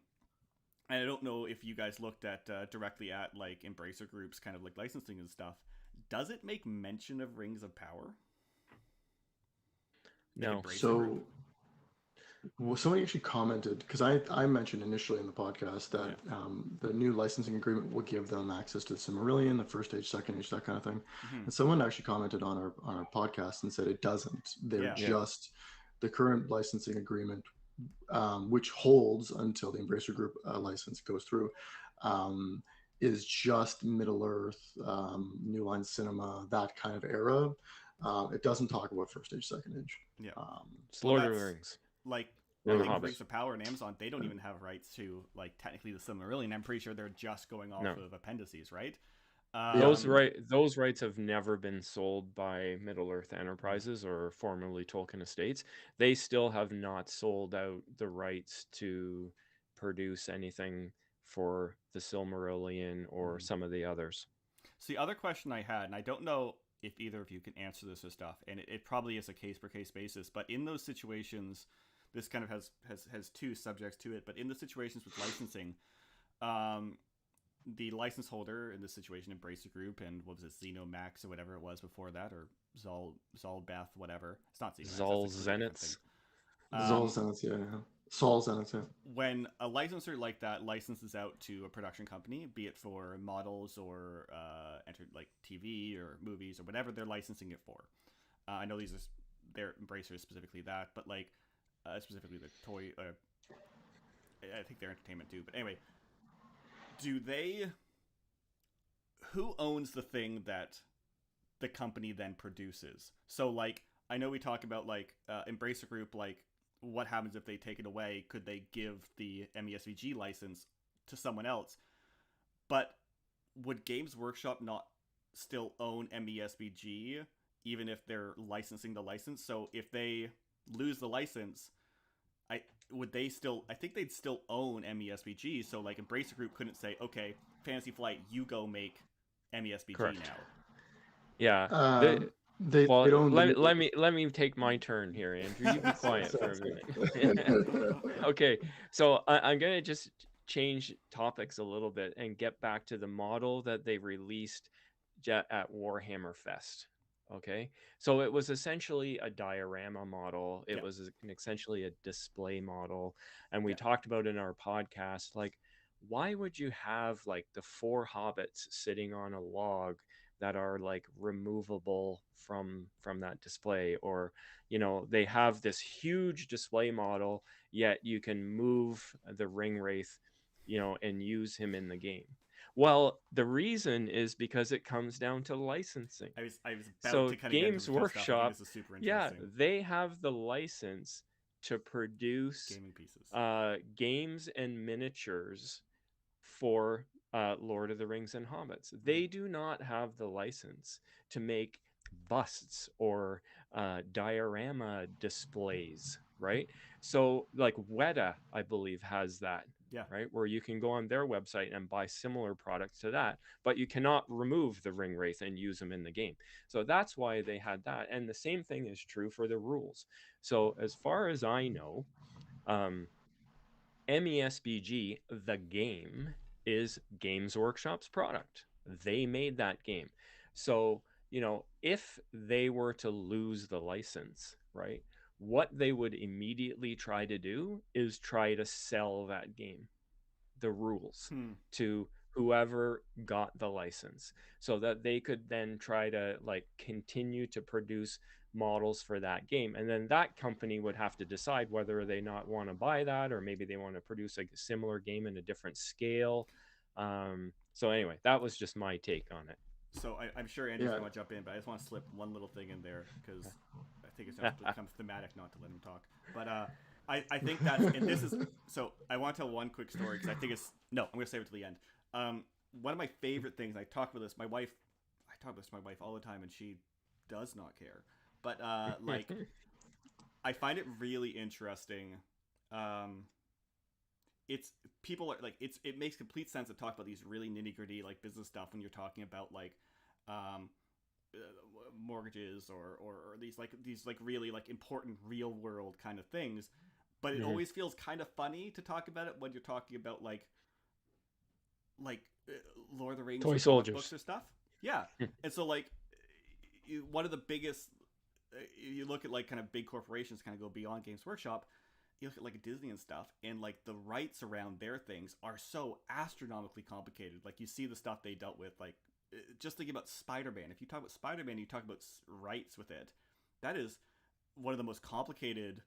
I don't know if you guys looked at directly at like Embracer Group's kind of like licensing and stuff. Does it make mention of Rings of Power? No. So well, somebody actually commented, because I mentioned initially in the podcast that the new licensing agreement will give them access to the Silmarillion, the first age, second age, that kind of thing. Mm-hmm. And someone actually commented on our podcast and said it doesn't. They're just the current licensing agreement, which holds until the Embracer Group license goes through, is just Middle Earth, New Line Cinema, that kind of era. It doesn't talk about first age, second age. Yeah, it's Lord of the Rings. Like, I think Rings of Power and Amazon, they don't even have rights to like technically the Silmarillion. I'm pretty sure they're just going off of appendices, right? Those rights have never been sold by Middle Earth Enterprises, or formerly Tolkien Estates. They still have not sold out the rights to produce anything for the Silmarillion or some of the others. So the other question I had, and I don't know if either of you can answer this or stuff, and it probably is a case-per-case basis, but in those situations, this kind of has two subjects to it, but in the situations with licensing, the license holder in this situation, Embracer Group, and what was it, Xenomax or whatever it was before that, or Zolbeth, whatever. It's not Xenomax. Sol Zenith. Sol Zenith, yeah. Sol Zenith, yeah. When a licenser like that licenses out to a production company, be it for models or like TV or movies or whatever they're licensing it for. I know they're Embracer specifically that, but like specifically the toy. I think they're entertainment too. But anyway, who owns the thing that the company then produces? So like, I know we talk about like Embracer Group, like what happens if they take it away? Could they give the MESBG license to someone else? But would Games Workshop not still own MESBG even if they're licensing the license? So if they lose the license, I think they'd still own MESBG. So like Embracer Group couldn't say, okay, Fantasy Flight, you go make MESBG Correct. now. Yeah. Let me take my turn here, Andrew. You be quiet for a minute. Okay, so I'm gonna just change topics a little bit and get back to the model that they released at Warhammer Fest. Okay, so it was essentially a diorama model. It was essentially a display model, and we talked about in our podcast, like, why would you have like the 4 hobbits sitting on a log that are like removable from that display? Or, you know, they have this huge display model, yet you can move the ring wraith, you know, and use him in the game. Well, the reason is because it comes down to licensing. I was about to kind of Games Workshop, this is super interesting. they have the license to produce gaming pieces, games and miniatures for Lord of the Rings and Hobbits. They do not have the license to make busts or diorama displays, right? So like Weta, I believe, has that Yeah. Right, where you can go on their website and buy similar products to that, but you cannot remove the ring wraith and use them in the game. So that's why they had that. And the same thing is true for the rules. So as far as I know, MESBG, the game, is Games Workshop's product. They made that game. So, if they were to lose the license, right, what they would immediately try to do is try to sell that game, the rules, to whoever got the license, so that they could then try to like continue to produce models for that game, and then that company would have to decide whether they not want to buy that, or maybe they want to produce like a similar game in a different scale. So anyway, that was just my take on it. So I'm sure Andrew's going to jump in, but I just want to slip one little thing in there because I think it's going to become thematic not to let him talk. But I think that's, and this is, so I want to tell one quick story because I think it's, no, I'm going to save it to the end. One of my favorite things, I talk about this, I talk about this to my wife all the time and she does not care. But like, I find it really interesting. It's, people are like, it makes complete sense to talk about these really nitty gritty like business stuff when you're talking about like mortgages or these like really like important real world kind of things, but it always feels kind of funny to talk about it when you're talking about like Lord of the Rings toy or soldiers books or stuff. Yeah. And so like one of the biggest, you look at like kind of big corporations kind of go beyond Games Workshop. You look at like Disney and stuff, and like the rights around their things are so astronomically complicated. Like you see the stuff they dealt with, like just thinking about Spider-Man. If you talk about Spider-Man, you talk about rights with it. That is one of the most complicated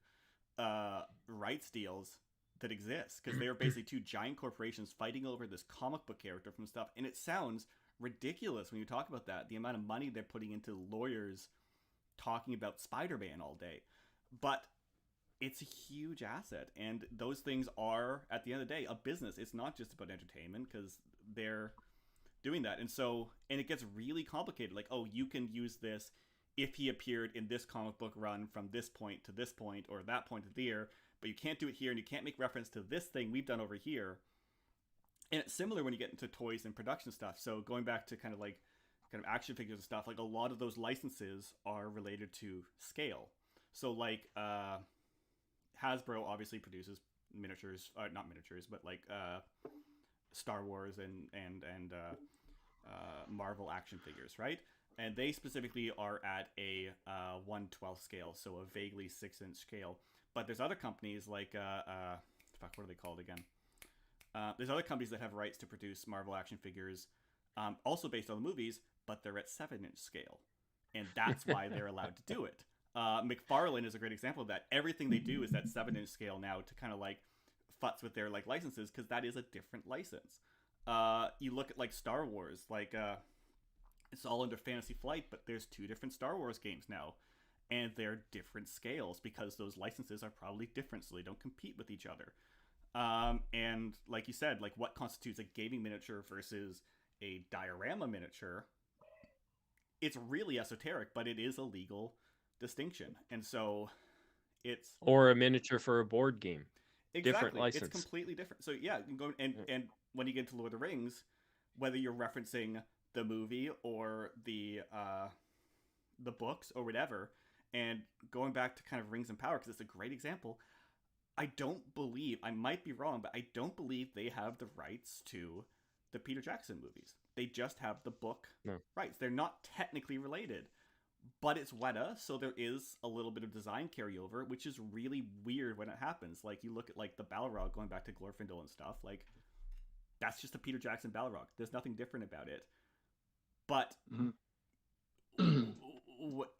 rights deals that exists, because they are basically two giant corporations fighting over this comic book character from stuff. And it sounds ridiculous when you talk about that, the amount of money they're putting into lawyers talking about Spider-Man all day. But it's a huge asset, and those things are, at the end of the day, a business. It's not just about entertainment, because they're doing that. And so, and it gets really complicated. Like, oh, you can use this if he appeared in this comic book run from this point to this point, or that point to there, but you can't do it here, and you can't make reference to this thing we've done over here. And it's similar when you get into toys and production stuff. So going back to kind of action figures and stuff, like a lot of those licenses are related to scale. So like Hasbro obviously produces miniatures, not miniatures, but like Star Wars and Marvel action figures, right? And they specifically are at a 1/12 scale, so a vaguely 6-inch scale. But there's other companies like what are they called again? There's other companies that have rights to produce Marvel action figures, also based on the movies, but they're at 7-inch scale, and that's why they're allowed to do it. McFarlane is a great example of that. Everything they do is at 7-inch scale now to kind of like futz with their like licenses, because that is a different license. You look at like Star Wars, like it's all under Fantasy Flight, but there's 2 different Star Wars games now, and they're different scales because those licenses are probably different, so they don't compete with each other. And like you said, like what constitutes a gaming miniature versus a diorama miniature, it's really esoteric, but it is a legal distinction. And so it's, or a miniature for a board game. exactly, different license. It's completely different. So yeah, you can go and when you get to Lord of the Rings, whether you're referencing the movie or the books or whatever, and going back to kind of Rings and Power, because it's a great example, I don't believe, I might be wrong, but I don't believe they have the rights to the Peter Jackson movies. They just have the book rights. They're not technically related, but it's Weta, so there is a little bit of design carryover, which is really weird when it happens. Like, you look at like the Balrog, going back to Glorfindel and stuff, like that's just a Peter Jackson Balrog. There's nothing different about it. But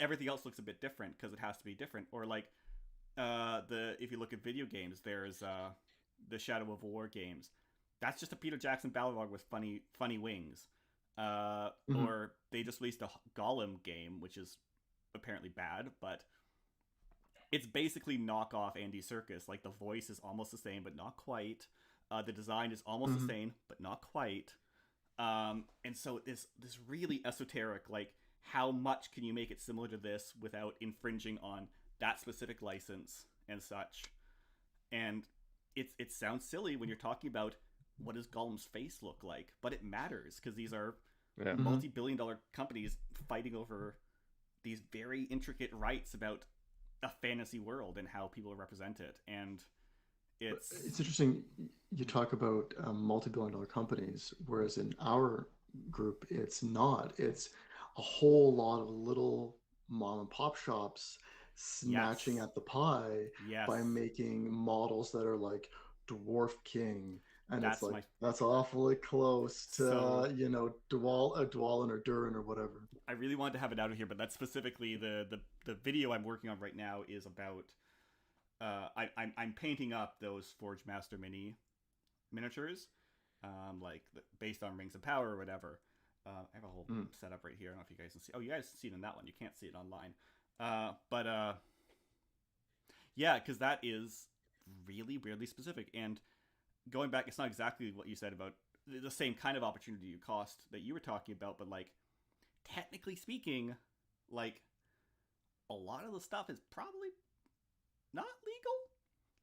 everything else looks a bit different because it has to be different. Or like if you look at video games, there's the Shadow of War games. That's just a Peter Jackson Balrog with funny wings. Or they just released a Gollum game, which is apparently bad, but it's basically knockoff Andy Serkis. Like, the voice is almost the same, but not quite. The design is almost the same, but not quite. And so this really esoteric, like, how much can you make it similar to this without infringing on that specific license and such? And it sounds silly when you're talking about what does Gollum's face look like, but it matters because these are Yeah. multi-billion-dollar companies fighting over these very intricate rights about a fantasy world and how people represent it. And it's interesting. You talk about multi-billion-dollar companies, whereas in our group, it's not. It's a whole lot of little mom and pop shops snatching yes, at the pie yes, by making models that are like Dwarf King, and it's that's like my that's awfully close so to Dwalin or Durin or whatever. I really wanted to have it out of here, but that's specifically the video I'm working on right now is about. I'm painting up those Forge Master miniatures, based on Rings of Power or whatever. I have a whole setup right here. I don't know if you guys can see. Oh, you guys see it in that one. You can't see it online. Yeah, because that is really weirdly specific. And going back, it's not exactly what you said about the same kind of opportunity cost that you were talking about, but like technically speaking, like a lot of the stuff is probably not legal.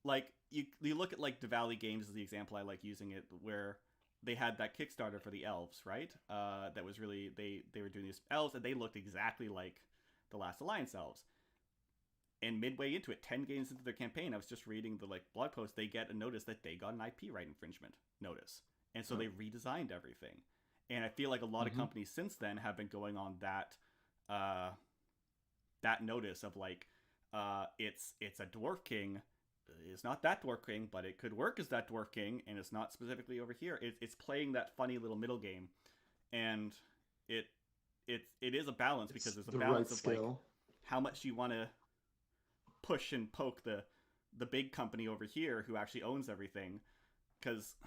Like you look at like Diwali Games as the example I like using it, where they had that Kickstarter for the elves, right? That was really they were doing these elves and they looked exactly like the Last Alliance elves. And midway into it, 10 games into their campaign, I was just reading the like blog post, they get a notice that they got an IP right infringement notice. And so they redesigned everything. And I feel like a lot of companies since then have been going on that notice of like it's a Dwarf King. It's not that Dwarf King, but it could work as that Dwarf King, and it's not specifically over here. It's playing that funny little middle game, and it is a balance because there's a balance of like how much you want to push and poke the big company over here who actually owns everything, because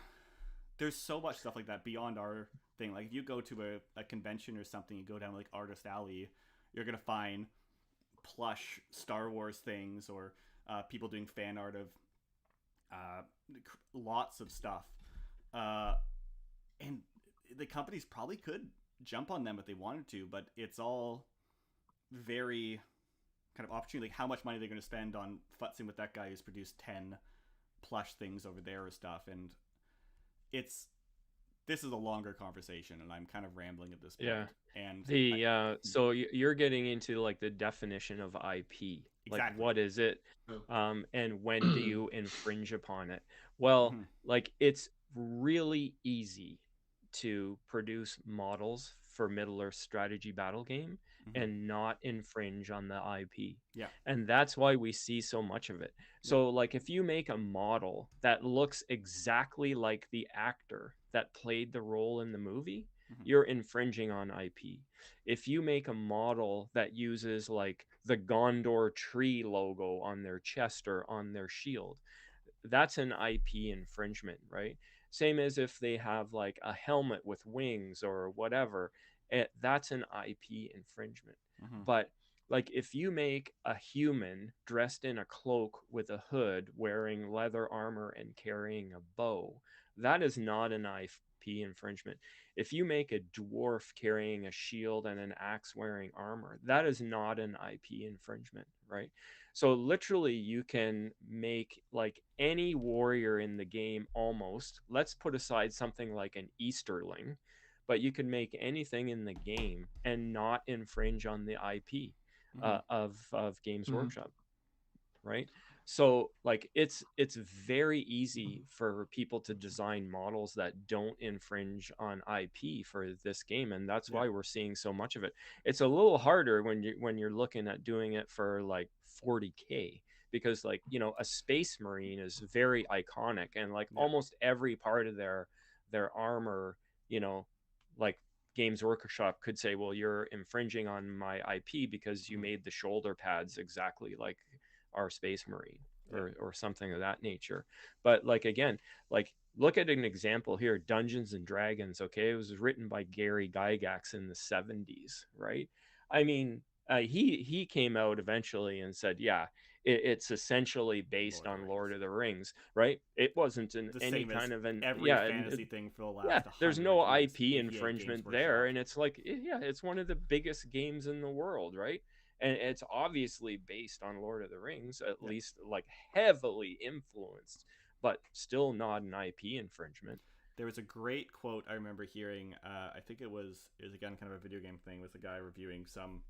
there's so much stuff like that beyond our thing. Like if you go to a convention or something, you go down like Artist Alley, you're gonna find plush Star Wars things or people doing fan art of lots of stuff, and the companies probably could jump on them if they wanted to, but it's all very kind of opportunity, like how much money they're going to spend on futzing with that guy who's produced 10 plush things over there or stuff. And this is a longer conversation, and I'm kind of rambling at this point. Yeah. And so you're getting into like the definition of IP. Like exactly. what is it? And when do you infringe upon it? Well, like it's really easy to produce models for Middle-earth strategy battle game and not infringe on the IP. Yeah. And that's why we see so much of it. So like if you make a model that looks exactly like the actor that played the role in the movie, you're infringing on IP. If you make a model that uses like the Gondor tree logo on their chest or on their shield, that's an IP infringement, right? Same as if they have like a helmet with wings or whatever, that's an IP infringement. But like if you make a human dressed in a cloak with a hood, wearing leather armor and carrying a bow, that is not an IP infringement. If you make a dwarf carrying a shield and an axe wearing armor, that is not an IP infringement, right? So literally you can make like any warrior in the game almost. Let's put aside something like an Easterling, but you can make anything in the game and not infringe on the IP of Games Workshop, right? So like it's very easy for people to design models that don't infringe on IP for this game, and that's why we're seeing so much of it. It's a little harder when you're looking at doing it for like 40K, because like, you know, a Space Marine is very iconic, and like almost every part of their armor, you know, like Games Workshop could say, well, you're infringing on my IP because you made the shoulder pads exactly like our Space Marine or something of that nature. But like, again, like look at an example here, Dungeons and Dragons. Okay. It was written by Gary Gygax in the 70s, right? I mean, he came out eventually and said, yeah, it's essentially based on Lord of the Rings, right? It wasn't any kind of an every fantasy thing for the last there's no 100 IP years, infringement there, and it's like, yeah, it's one of the biggest games in the world, right? And it's obviously based on Lord of the Rings, at least like heavily influenced but still not an IP infringement. There was a great quote I remember hearing. I think it was again kind of a video game thing, with a guy reviewing some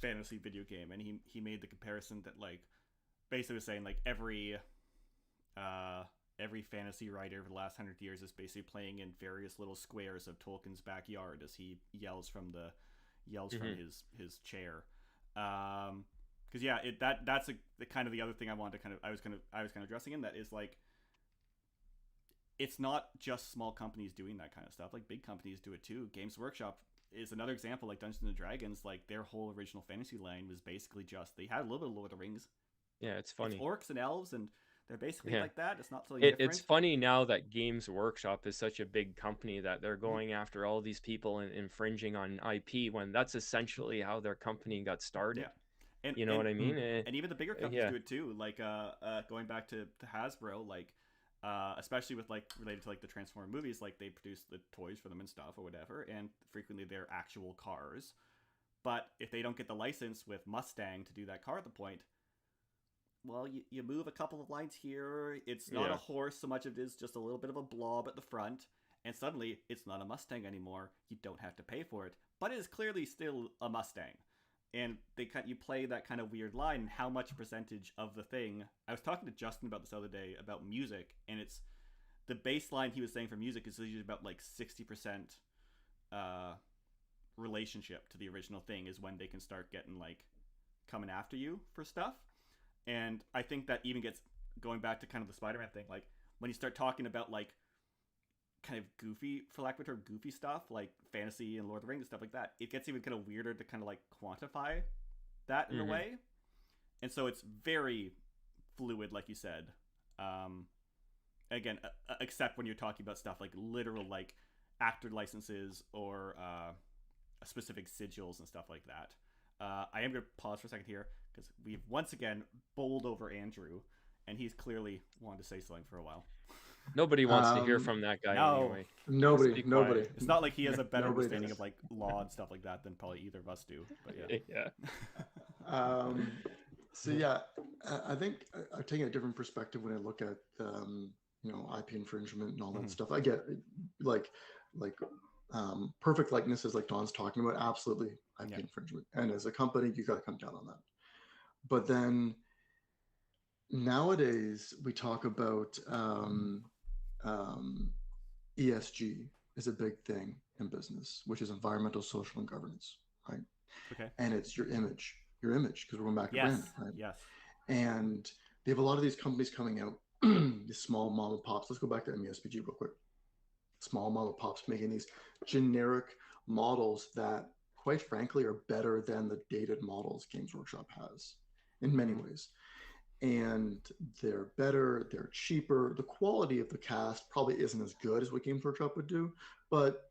fantasy video game, and he made the comparison that, like, basically was saying, like, every fantasy writer for the last 100 years is basically playing in various little squares of Tolkien's backyard as he yells from his chair. Because that's the kind of the other thing I wanted to I was kind of addressing in that is, like, it's not just small companies doing that kind of stuff. Like, big companies do it too. Games Workshop is another example. Like, Dungeons and Dragons, like, their whole original fantasy line was basically just, they had a little bit of Lord of the Rings. Yeah, it's funny. It's orcs and elves, and they're basically like that. It's not something different. It's funny now that Games Workshop is such a big company that they're going after all these people and infringing on IP, when that's essentially how their company got started. Yeah. You know what I mean? And even the bigger companies do it too. Like, going back to Hasbro, like, especially with, like, related to, like, the Transformer movies, like, they produce the toys for them and stuff or whatever, and frequently they're actual cars. But if they don't get the license with Mustang to do that car at the point, well, you move a couple of lines here. It's not a horse so much as it is just a little bit of a blob at the front, and suddenly it's not a Mustang anymore. You don't have to pay for it, but it is clearly still a Mustang. And you play that kind of weird line. How much percentage of the thing? I was talking to Justin about this the other day about music, and it's the baseline he was saying for music is usually about, like, 60% relationship to the original thing is when they can start getting, like, coming after you for stuff. And I think that even gets going back to kind of the Spider-Man thing, like, when you start talking about, like, kind of goofy, for lack of a term, goofy stuff, like fantasy and Lord of the Rings and stuff like that, it gets even kind of weirder to kind of, like, quantify that in a way. And so it's very fluid, like you said. Again, except when you're talking about stuff like literal, like, actor licenses or specific sigils and stuff like that. I am going to pause for a second here, because we've once again bowled over Andrew, and he's clearly wanted to say something for a while. Nobody wants to hear from that guy anyway. Nobody. It's not like he has a better understanding of, like, law and stuff like that than probably either of us do. But So yeah, I think I'm taking a different perspective when I look at IP infringement and all that stuff. I get like perfect likenesses, like Don's talking about, absolutely IP infringement, and as a company you got to come down on that. But then nowadays we talk about ESG is a big thing in business, which is environmental, social, and governance, right? Okay. And it's your image, because we're going back to brand, right? Yes. And they have a lot of these companies coming out, these small mom and pops. Let's go back to MESBG real quick. Small mom and pops making these generic models that, quite frankly, are better than the dated models Games Workshop has in many ways. And they're better, they're cheaper. The quality of the cast probably isn't as good as what Games Workshop would do, but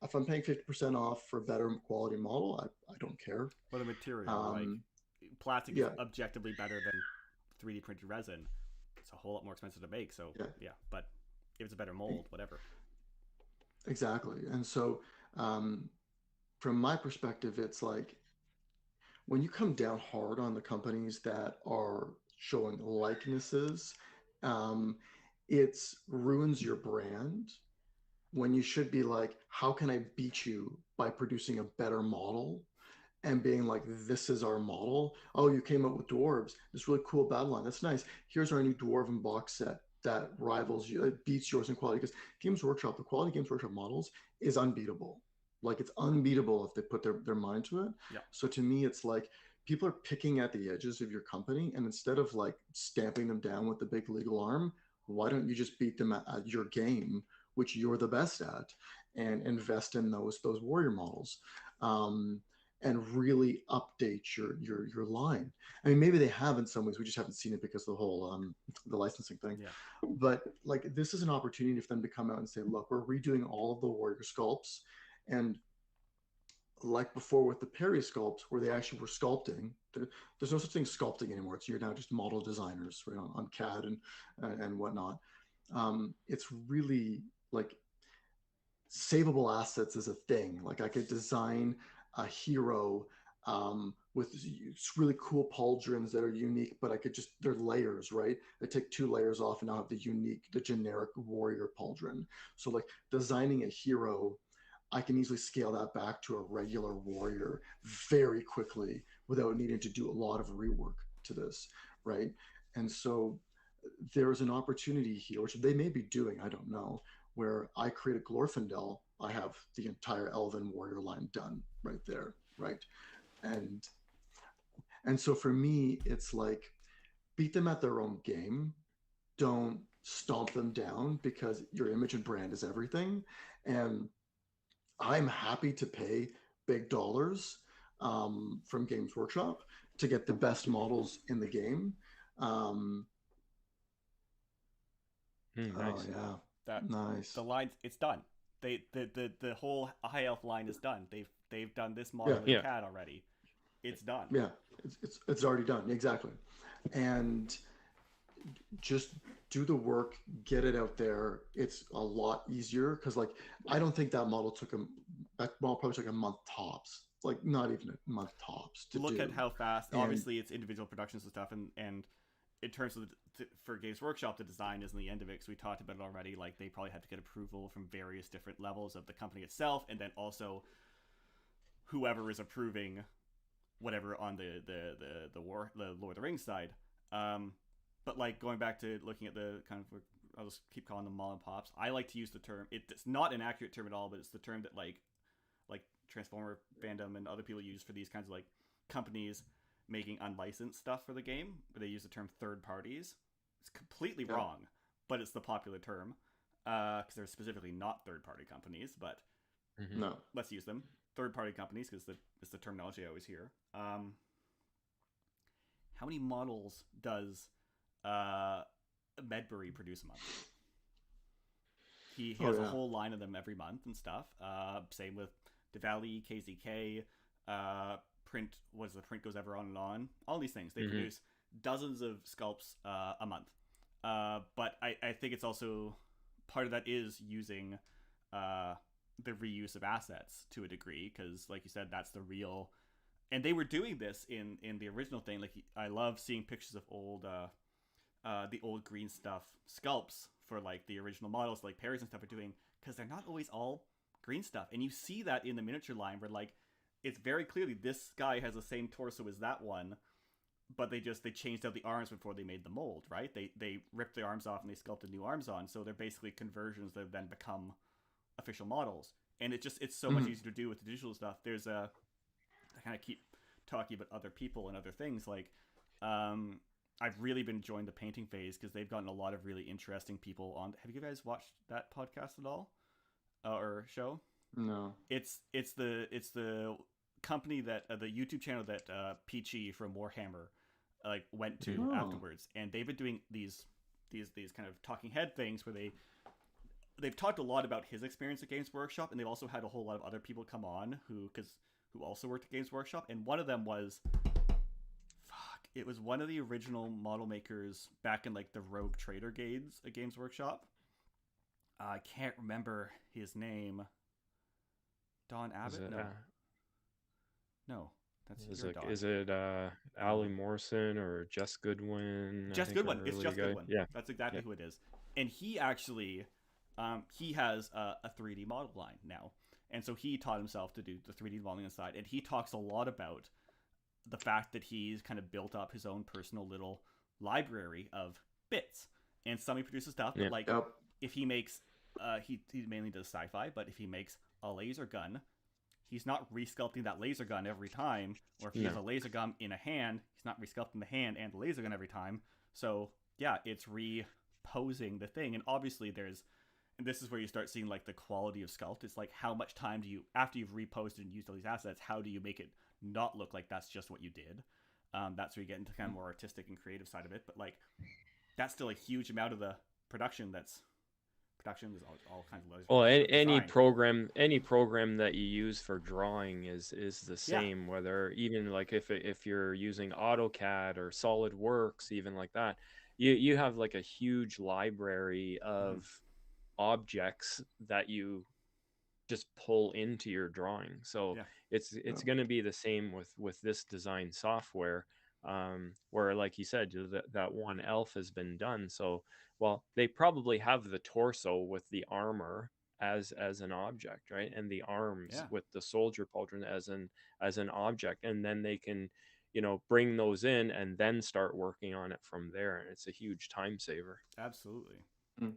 if I'm paying 50% off for a better quality model, I don't care. Or the material, like, plastic is objectively better than 3D printed resin. It's a whole lot more expensive to make, so but if it's a better mold, whatever. Exactly. And so from my perspective, it's like, when you come down hard on the companies that are showing likenesses, it ruins your brand, when you should be like, how can I beat you by producing a better model and being like, this is our model. Oh, you came up with dwarves, this really cool battle line, that's nice. Here's our new dwarven box set that rivals you, it beats yours in quality. Because Games Workshop, the quality of Games Workshop models is unbeatable. Like, it's unbeatable if they put their mind to it. Yeah. So to me, it's like, people are picking at the edges of your company, and instead of, like, stamping them down with the big legal arm, why don't you just beat them at your game, which you're the best at, and invest in those warrior models, and really update your line. I mean, maybe they have in some ways, we just haven't seen it because of the whole the licensing thing. Yeah. But, like, this is an opportunity for them to come out and say, look, we're redoing all of the warrior sculpts, and like before with the Perry sculpts, where they actually were sculpting. There's no such thing as sculpting anymore. It's, you're now just model designers, right, on CAD and whatnot. It's really, like, savable assets is a thing. Like, I could design a hero with really cool pauldrons that are unique, but they're layers, right? I take 2 layers off and now have the generic warrior pauldron. So like designing a hero, I can easily scale that back to a regular warrior very quickly without needing to do a lot of rework to this, right? And so there's an opportunity here, which they may be doing, I don't know, where I create a Glorfindel, I have the entire Elven warrior line done right there, right? And so for me, it's like beat them at their own game. Don't stomp them down, because your image and brand is everything. And I'm happy to pay big dollars from Games Workshop to get the best models in the game. Nice. Oh yeah, That nice. the lines, it's done. The whole high elf line is done. They've done this model Yeah. in Yeah. CAD already. It's done. Yeah, it's already done, exactly. And just do the work, get it out there. It's a lot easier because, like, I don't think that model probably took a month tops, like not even a month tops to Look do. at how fast. And Obviously, it's individual productions and stuff, and in terms of for Games Workshop, the design isn't the end of it, because we talked about it already. Like, they probably had to get approval from various different levels of the company itself, and then also whoever is approving whatever on the Lord of the Rings side. But like, going back to looking at the kind of, I'll just keep calling them mom and pops. I like to use the term. It's not an accurate term at all, but it's the term that like Transformer fandom and other people use for these kinds of like companies making unlicensed stuff for the game, where they use the term third parties. It's completely wrong, but it's the popular term, because they're specifically not third party companies, but no, let's use them. Third party companies, because it's the terminology I always hear. How many models does MESBG produce a month? He has a whole line of them every month and stuff. Same with Diwali, KZK, Print. What is the Print goes ever on and on. All these things, they produce dozens of sculpts a month. But I think it's also part of that is using the reuse of assets to a degree, because like you said, that's the real. And they were doing this in the original thing. Like, I love seeing pictures of the old green stuff sculpts for like the original models, like Paris and stuff are doing, because they're not always all green stuff. And you see that in the miniature line, where like it's very clearly this guy has the same torso as that one, but they changed out the arms before they made the mold, right? They ripped the arms off and they sculpted new arms on, so they're basically conversions that have then become official models. And it's so much easier to do with the digital stuff. There's I kind of keep talking about other people and other things, like I've really been enjoying the painting phase, because they've gotten a lot of really interesting people on. Have you guys watched that podcast at all, or show? no. It's the company that the YouTube channel that Peachy from Warhammer like went to afterwards, and they've been doing these kind of talking head things where they've talked a lot about his experience at Games Workshop, and they've also had a whole lot of other people come on who also worked at Games Workshop, and one of them was it was one of the original model makers back in like the Rogue Trader Games at Games Workshop. I can't remember his name. Don Abbott? No, that's your Don. Is it Ali Morrison or Jess Goodwin? Jess Goodwin. It's Jess guy. Goodwin. Yeah, that's exactly who it is. And he actually, he has a 3D model line now, and so he taught himself to do the 3D modeling inside. And he talks a lot about the fact that he's kind of built up his own personal little library of bits, and some he produces stuff, but like if he makes, he mainly does sci-fi, but if he makes a laser gun, he's not resculpting that laser gun every time, or if he has a laser gun in a hand, he's not resculpting the hand and the laser gun every time. So yeah, it's reposing the thing. And obviously and this is where you start seeing like the quality of sculpt. It's like, how much time do you, after you've reposed and used all these assets, how do you make it not look like that's just what you did? That's where you get into kind of more artistic and creative side of it. But like, that's still a huge amount of the production. Production is all kinds of layers. Well, any program that you use for drawing is the same. Whether even like if you're using AutoCAD or SolidWorks, even like that, you have like a huge library of objects that you just pull into your drawing. So Yeah. it's going to be the same with this design software, where, like you said, that one elf has been done. So, well, they probably have the torso with the armor as an object, right, and the arms Yeah. with the soldier pauldron as an object, and then they can, bring those in and then start working on it from there, and it's a huge time saver. Absolutely. Mm.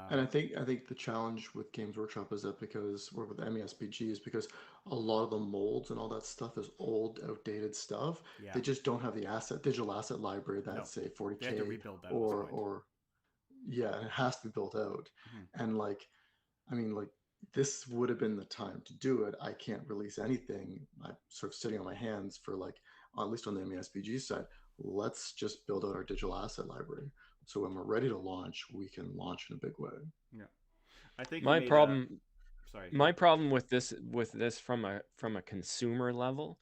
And I think the challenge with Games Workshop is that because we're with MESBG is because a lot of the molds and all that stuff is old, outdated stuff. Yeah. They just don't have the digital asset library No. that's say 40K They have to rebuild that at this point. or yeah, it has to be built out. Mhm. And like, I mean, like this would have been the time to do it. I can't release anything. I'm sort of sitting on my hands for like, at least on the MESBG side. Let's just build out our digital asset library. So when we're ready to launch, we can launch in a big way. Yeah. I think My problem sorry. my problem with this from a consumer level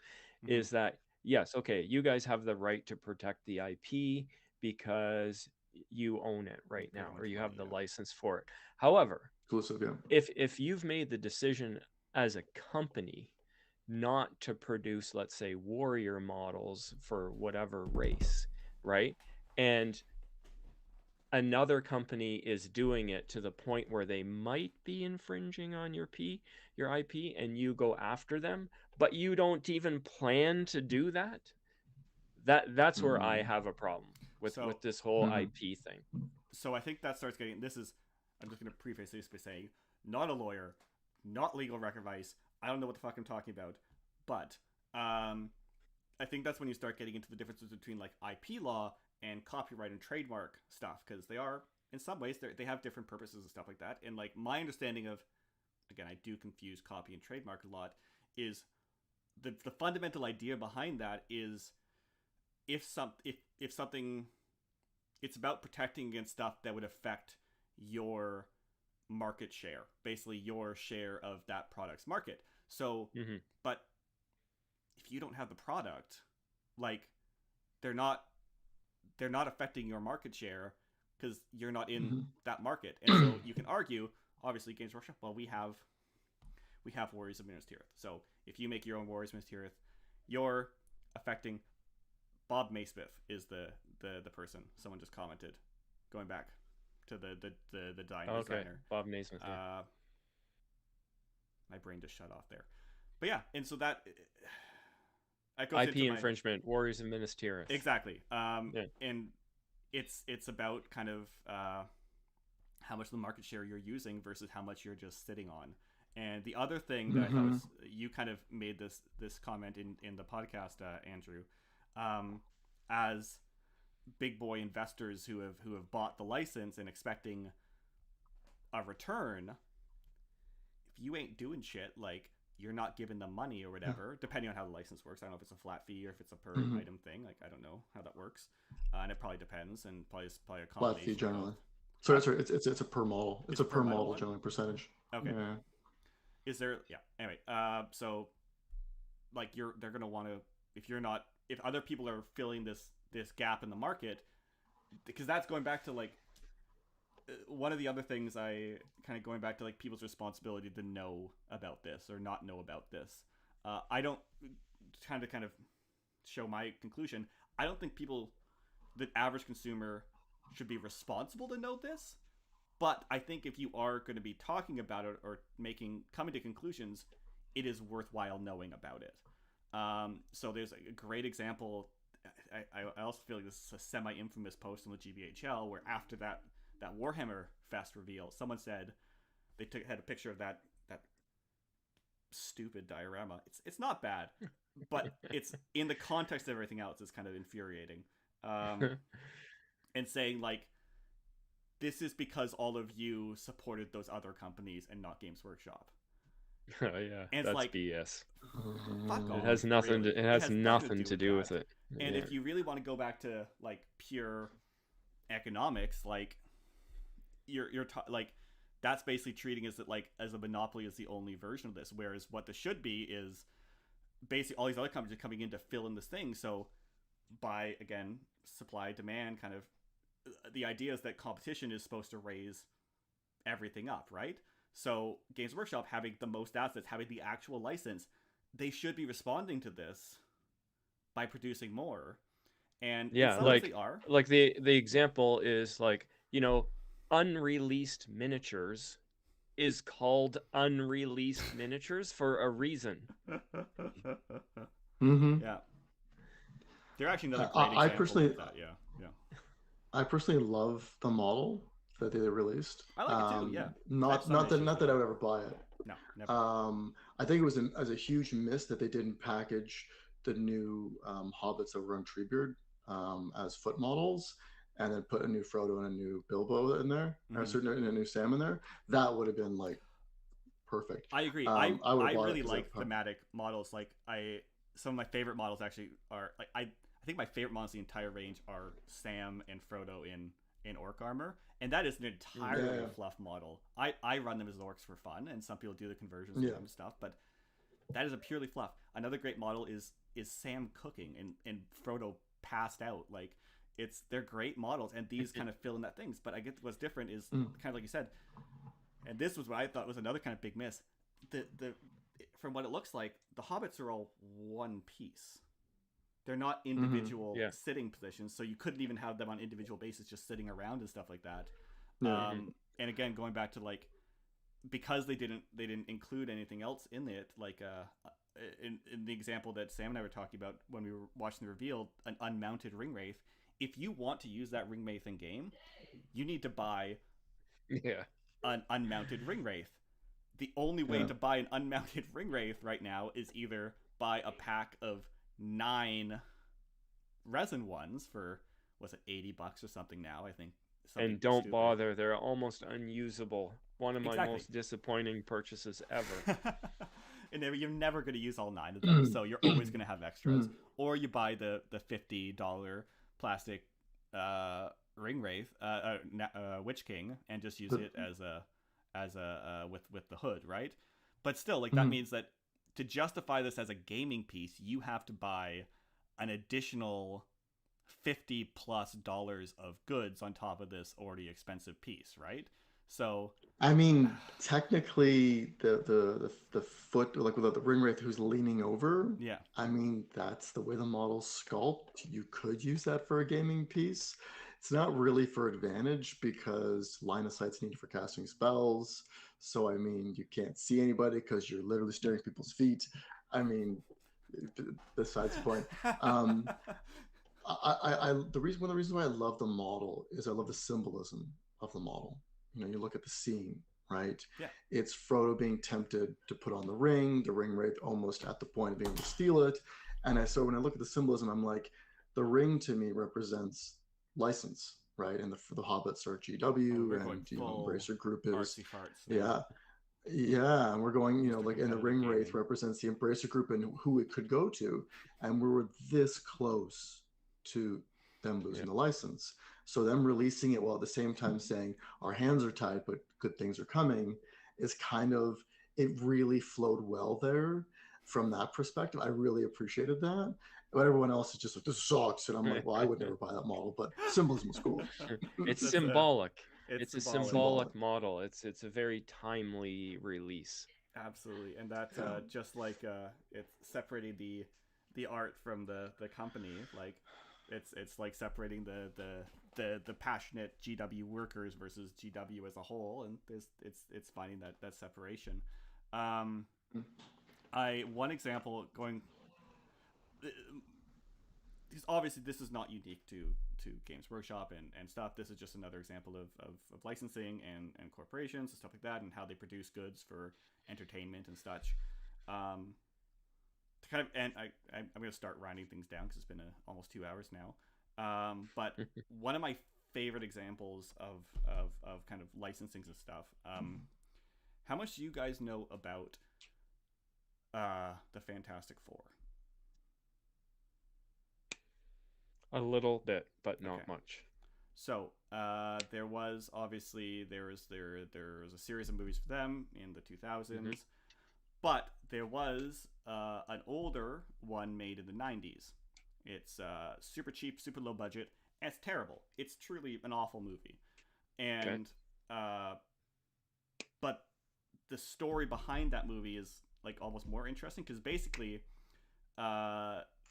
is that, yes, okay, you guys have the right to protect the IP because you own it right now, or you have the license for it. However, Exclusive, yeah. if you've made the decision as a company not to produce, let's say, warrior models for whatever race, right? And another company is doing it to the point where they might be infringing on your IP, and you go after them, but you don't even plan to do that. That's where I have a problem with this whole IP thing. So I think that starts getting, I'm just going to preface this by saying, not a lawyer, not legal rec advice. I don't know what the fuck I'm talking about, but I think that's when you start getting into the differences between like IP law and copyright and trademark stuff, because they are, in some ways, they have different purposes and stuff like that. And like my understanding of, again, I do confuse copy and trademark a lot, is the fundamental idea behind that is if something, it's about protecting against stuff that would affect your market share, basically your share of that product's market. So, but if you don't have the product, like they're not affecting your market share because you're not in that market. And so you can argue, obviously, Games Workshop, well, we have Warriors of Minas Tirith. So if you make your own Warriors of Minas Tirith, you're affecting. Bob Maysmith is the person. Someone just commented, going back to the designer. Bob Naismith. Yeah. My brain just shut off there. But yeah, and so that IP infringement, Warriors of Minas Tirith. Exactly. And it's about kind of how much of the market share you're using versus how much you're just sitting on. And the other thing that you kind of made this comment in the podcast, Andrew, as big boy investors who have bought the license and expecting a return, if you ain't doing shit, like you're not giving them money or whatever, depending on how the license works. I don't know if it's a flat fee or if it's a per item thing. Like I don't know how that works, and it probably depends, and probably a combination. Flat fee generally. So that's right. It's a per model. It's a per model generally percentage. Okay. Yeah. Is there? Yeah. Anyway, so like they're gonna want to, if other people are filling this gap in the market, because that's going back to like one of the other things I kind of going back to like people's responsibility to know about this or not know about this. I don't kind of show my conclusion. I don't think the average consumer should be responsible to know this, but I think if you are going to be talking about it or coming to conclusions, it is worthwhile knowing about it. So there's a great example. I also feel like this is a semi-infamous post on the GBHL where after that Warhammer Fest reveal, someone said they had a picture of that stupid diorama. It's not bad, but it's in the context of everything else, it's kind of infuriating. And saying like, this is because all of you supported those other companies and not Games Workshop. Oh yeah, and that's like BS. Fuck off, it has nothing. Really. It has nothing to do with it. And if you really want to go back to like pure economics, like like that's basically treating as a monopoly is the only version of this. Whereas what this should be is basically all these other companies are coming in to fill in this thing. So by again supply demand kind of, the idea is that competition is supposed to raise everything up, right? So Games Workshop having the most assets, having the actual license, they should be responding to this by producing more. And in Yeah, some ways they are. like the example is like, you know, unreleased miniatures is called unreleased miniatures for a reason. Mm-hmm. Yeah. They're actually another great I example personally, of that. Yeah. Yeah. I personally love the model that they released. I like it too. Yeah. I have Not some not that issues not with that I it. would ever buy it. No, never. I think it was as a huge miss that they didn't package the new hobbits that were on Treebeard as foot models, and then put a new Frodo and a new Bilbo in there, or Mhm. a new Sam in there. That would have been like perfect. I agree. I would I have bought really it like because thematic models. Like some of my favorite models actually are like I think my favorite models in the entire range are Sam and Frodo in orc armor, and that is an entirely Yeah. fluff model. I run them as orcs for fun, and some people do the conversions Yeah. and stuff, but that is a purely fluff. Another great model is Sam cooking and Frodo passed out. Like they're great models, and these kind of fill in that things. But I get what's different is kind of like you said, and this was what I thought was another kind of big miss. The from what it looks like, the hobbits are all one piece. They're not individual Yeah. sitting positions, so you couldn't even have them on individual bases just sitting around and stuff like that. Yeah. And again, going back to like, because they didn't include anything else in it, like in the example that Sam and I were talking about when we were watching the reveal, an unmounted ring wraith. If you want to use that ring wraith in game, you need to buy Yeah. an unmounted ring wraith. The only way Yeah. to buy an unmounted ring wraith right now is either buy a pack of 9 resin ones for, was it $80 or something now, I think. And don't bother, they're almost unusable. One of my Exactly. most disappointing purchases ever. And you're never going to use all 9 of them, so you're always going to have extras. Or you buy the $50 plastic ring wraith, Witch King, and just use it as a with the hood, right? But still, like that means that to justify this as a gaming piece, you have to buy an additional $50+ of goods on top of this already expensive piece, right? So I mean, technically, the foot, like with the ring wraith who's leaning over. yeah, I mean, that's the way the model's sculpt. You could use that for a gaming piece. It's not really for advantage because line of sight's needed for casting spells. So I mean, you can't see anybody because you're literally staring at people's feet. I mean, besides the point. One of the reasons why I love the model is I love the symbolism of the model. You know, you look at the scene, right? Yeah. It's Frodo being tempted to put on the ring wraith almost at the point of being able to steal it. And so when I look at the symbolism, I'm like, the ring to me represents license, right? And the hobbits are GW, and Embracer Group is artsy farts. yeah, and we're going, like, and the ring wraith represents the Embracer Group and who it could go to, and we were this close to them losing the license. So them releasing it while at the same time saying our hands are tied, but good things are coming, is kind of, it really flowed well there from that perspective. I really appreciated that. But everyone else is just like, this sucks, and I'm like, well, I would never buy that model, but symbolism is cool. It's symbolic. It's a symbolic model. It's a very timely release. Absolutely, and that's just like it's separating the art from the company. Like it's like separating the passionate GW workers versus GW as a whole, and it's finding that separation. One example going. Obviously, this is not unique to Games Workshop and stuff. This is just another example of licensing and corporations and stuff like that, and how they produce goods for entertainment and such. To kind of, and I'm going to start rounding things down because it's been almost 2 hours now. But one of my favorite examples of kind of licensings and stuff. How much do you guys know about the Fantastic Four? A little bit, but not much. So there was obviously there was a series of movies for them in the 2000s, but there was an older one made in the 90s. It's super cheap, super low budget, and it's terrible. It's truly an awful movie, and but the story behind that movie is like almost more interesting because basically,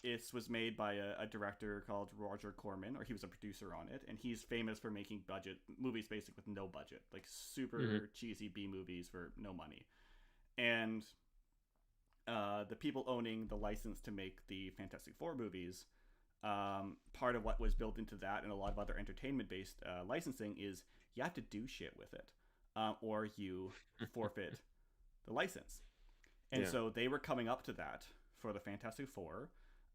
it was made by a director called Roger Corman, or he was a producer on it, and he's famous for making budget movies, basically with no budget, like super cheesy B movies for no money. And the people owning the license to make the Fantastic Four movies, part of what was built into that and a lot of other entertainment-based licensing is you have to do shit with it, or you forfeit the license. And so they were coming up to that for the Fantastic Four.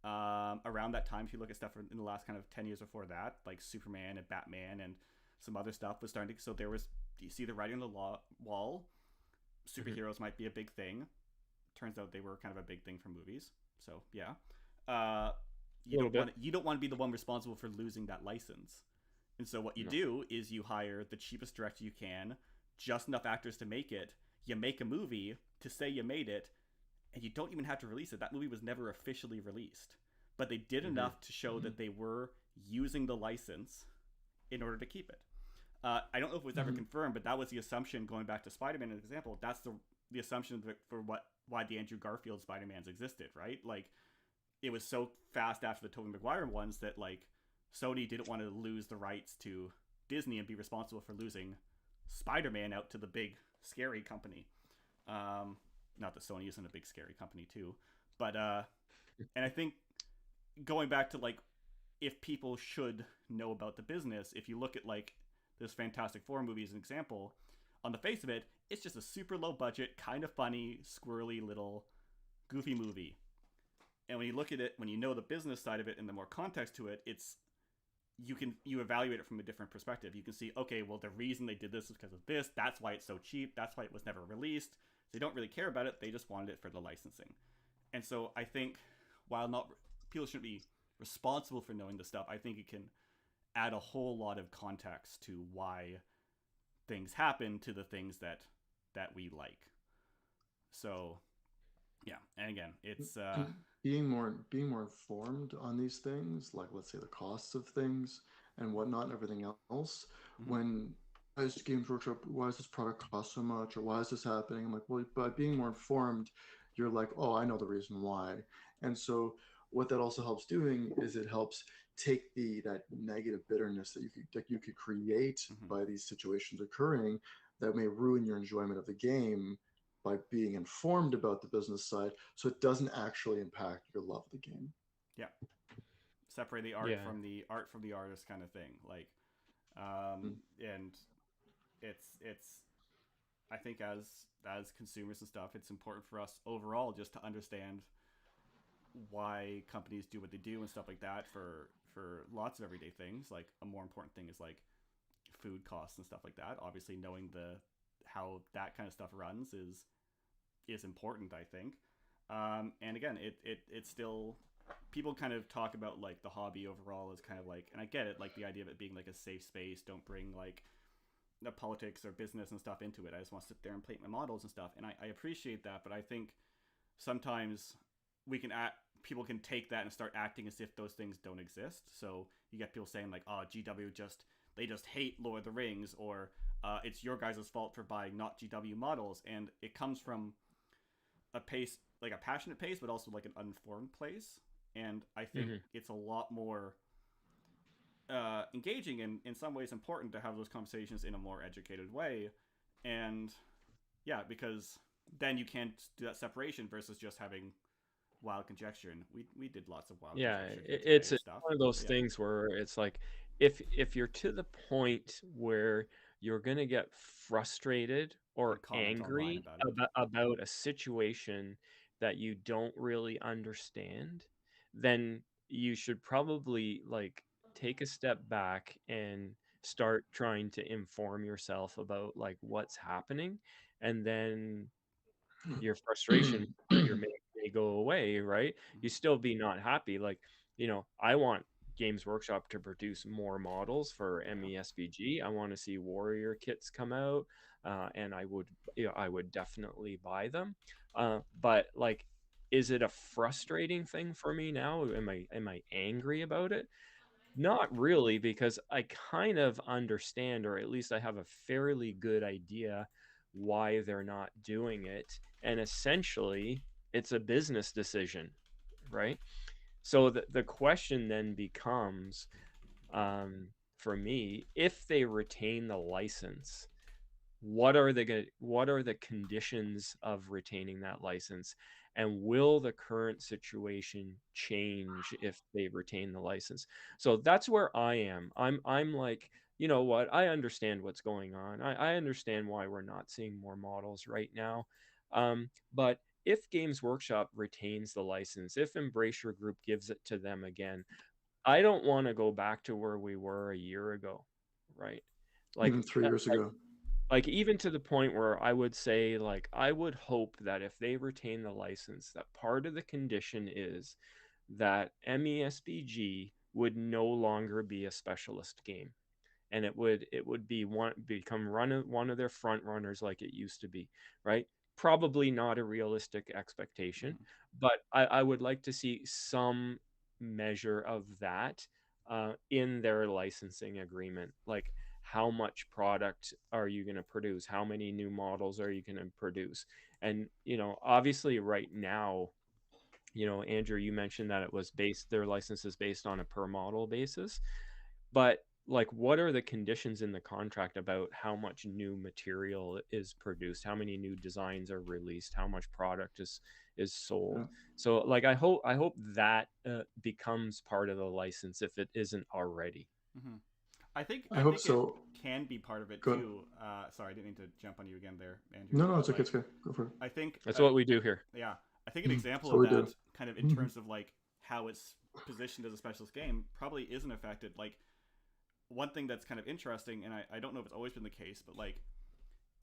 Around that time, if you look at stuff in the last kind of 10 years before that, like Superman and Batman and some other stuff was starting to, so there was, you see the writing on the wall, superheroes might be a big thing. Turns out they were kind of a big thing for movies. So yeah, you don't want to be the one responsible for losing that license. And so what you do is you hire the cheapest director you can, just enough actors to make it. You make a movie to say you made it, and you don't even have to release it. That movie was never officially released, but they did enough to show that they were using the license in order to keep it. I don't know if it was ever confirmed, but that was the assumption going back to Spider-Man as an example. That's the assumption for why the Andrew Garfield Spider-Mans existed, right? Like, it was so fast after the Tobey Maguire ones that, like, Sony didn't want to lose the rights to Disney and be responsible for losing Spider-Man out to the big, scary company. Not that Sony isn't a big, scary company, too. But, and I think, going back to, like, if people should know about the business, if you look at, like, this Fantastic Four movie as an example, on the face of it, it's just a super low budget, kind of funny, squirrely little goofy movie. And when you look at it, when you know the business side of it and the more context to it, it's you evaluate it from a different perspective. You can see, okay, well, the reason they did this is because of this. That's why it's so cheap. That's why it was never released. They don't really care about it. They just wanted it for the licensing. And so I think while people shouldn't be responsible for knowing this stuff, I think it can add a whole lot of context to why things happen to the things that we like. So yeah, and again, it's being more informed on these things, like let's say the costs of things and whatnot and everything else. When as Games Workshop, why does this product cost so much, or why is this happening? I'm like, well, by being more informed, you're like, oh, I know the reason why. And so what that also helps doing is it helps take that negative bitterness that you could create by these situations occurring that may ruin your enjoyment of the game, by being informed about the business side, so it doesn't actually impact your love of the game. Yeah, separate the art from the artist kind of thing. Like, and it's I think as consumers and stuff, it's important for us overall just to understand why companies do what they do and stuff like that for lots of everyday things. Like, a more important thing is like food costs and stuff like that. Obviously, knowing how that kind of stuff runs is important, I think. And again, it's still, people kind of talk about like the hobby overall as kind of like, and I get it, like the idea of it being like a safe space. Don't bring like the politics or business and stuff into it. I just want to sit there and paint my models and stuff. And I appreciate that, but I think sometimes people can take that and start acting as if those things don't exist. So you get people saying like, oh, GW they just hate Lord of the Rings, or it's your guys' fault for buying not GW models. And it comes from a pace, like a passionate pace, but also like an uninformed place. And I think it's a lot more engaging and in some ways important to have those conversations in a more educated way. And yeah, because then you can't do that separation versus just having wild conjecture. And we did lots of wild conjecture. It's one of those things where it's like, if you're to the point where you're gonna get frustrated or angry about a situation that you don't really understand, then you should probably like take a step back and start trying to inform yourself about like what's happening, and then your frustration or your may go away, right? You still be not happy. Like, I want Games Workshop to produce more models for MESBG. I want to see warrior kits come out, and I would definitely buy them. But like, is it a frustrating thing for me now? Am I angry about it? Not really, because I kind of understand, or at least I have a fairly good idea why they're not doing it. And essentially, it's a business decision, right? So the question then becomes, for me, if they retain the license, what are the conditions of retaining that license, and will the current situation change if they retain the license? So that's where I am. I'm like, you know what, I understand what's going on. I understand why we're not seeing more models right now. But if Games Workshop retains the license, if Embracer Group gives it to them again, I don't want to go back to where we were a year ago, right? Even Like, 3 years ago. like even to the point where I would say, like, I would hope that if they retain the license, that part of the condition is that MESBG would no longer be a specialist game, and it would become one of their front runners like it used to be, right? Probably not a realistic expectation, but I would like to see some measure of that in their licensing agreement. Like, how much product are you going to produce? How many new models are you going to produce? And, obviously right now, Andrew, you mentioned that their license is based on a per model basis. But like, what are the conditions in the contract about how much new material is produced, how many new designs are released, how much product is sold? Yeah. So like, I hope that becomes part of the license if it isn't already. Mm-hmm. I think I hope it so. can be part of it Go ahead. too. Sorry, I didn't mean to jump on you again there, Andrew. No, But it's okay. It's okay. Go for it. I think That's what we do here. yeah, I think an example So of we that, do. kind of in terms of like how it's positioned as a specialist game, probably isn't affected. Like, one thing that's kind of interesting, and I don't know if it's always been the case, but like,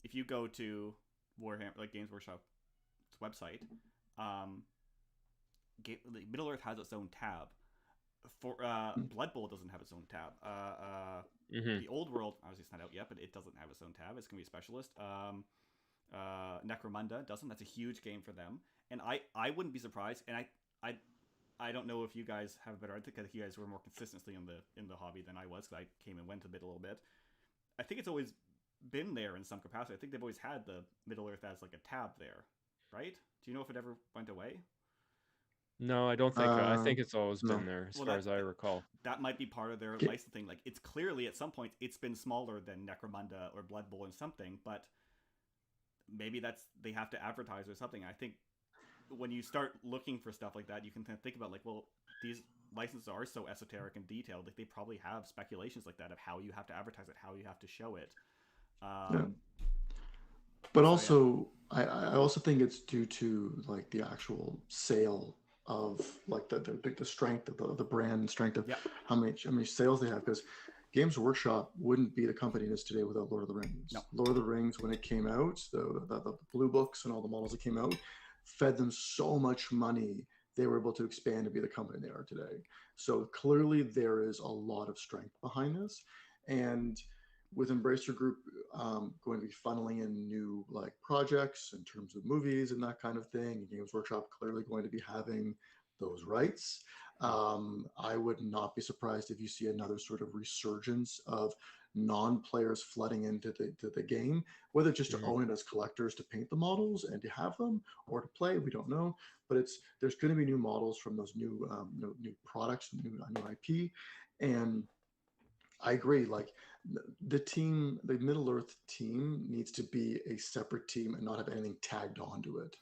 if you go to Warhammer, like Games Workshop's website, Middle Earth has its own tab. For Blood Bowl doesn't have its own tab. Mm-hmm. The Old World, obviously it's not out yet, but it doesn't have its own tab. It's gonna be a specialist. Necromunda doesn't. That's a huge game for them, and I wouldn't be surprised. And I don't know if you guys have a better. I think you guys were more consistently in the hobby than I was, because I came and went a bit a little bit. I think it's always been there in some capacity. I think they've always had the Middle Earth as like a tab there, right? Do you know if it ever went away? No, I don't think. I think it's always No. been there, as Well, far as I recall. That might be part of their Get- licensing. Like, it's clearly at some point it's been smaller than Necromunda or Blood Bowl and something, but maybe that's they have to advertise or something. I think when you start looking for stuff like that, you can think about like, well, these licenses are so esoteric and detailed. Like, they probably have speculations like that of how you have to advertise it, how you have to show it. Yeah. But So, also, I also think it's due to like the actual sale of like the strength of the brand and strength of Yeah. how many sales they have, because Games Workshop wouldn't be the company it is today without Lord of the Rings. No. Lord of the Rings, when it came out, the blue books and all the models that came out fed them so much money, they were able to expand to be the company they are today. So clearly there is a lot of strength behind this. And with Embracer Group going to be funneling in new like projects in terms of movies and that kind of thing, and Games Workshop clearly going to be having those rights. I would not be surprised if you see another sort of resurgence of non-players flooding into the game, whether just to own it as collectors to paint the models and to have them, or to play. We don't know, but there's going to be new models from those new products, new IP, and I agree. Like, the Middle Earth team needs to be a separate team and not have anything tagged onto it,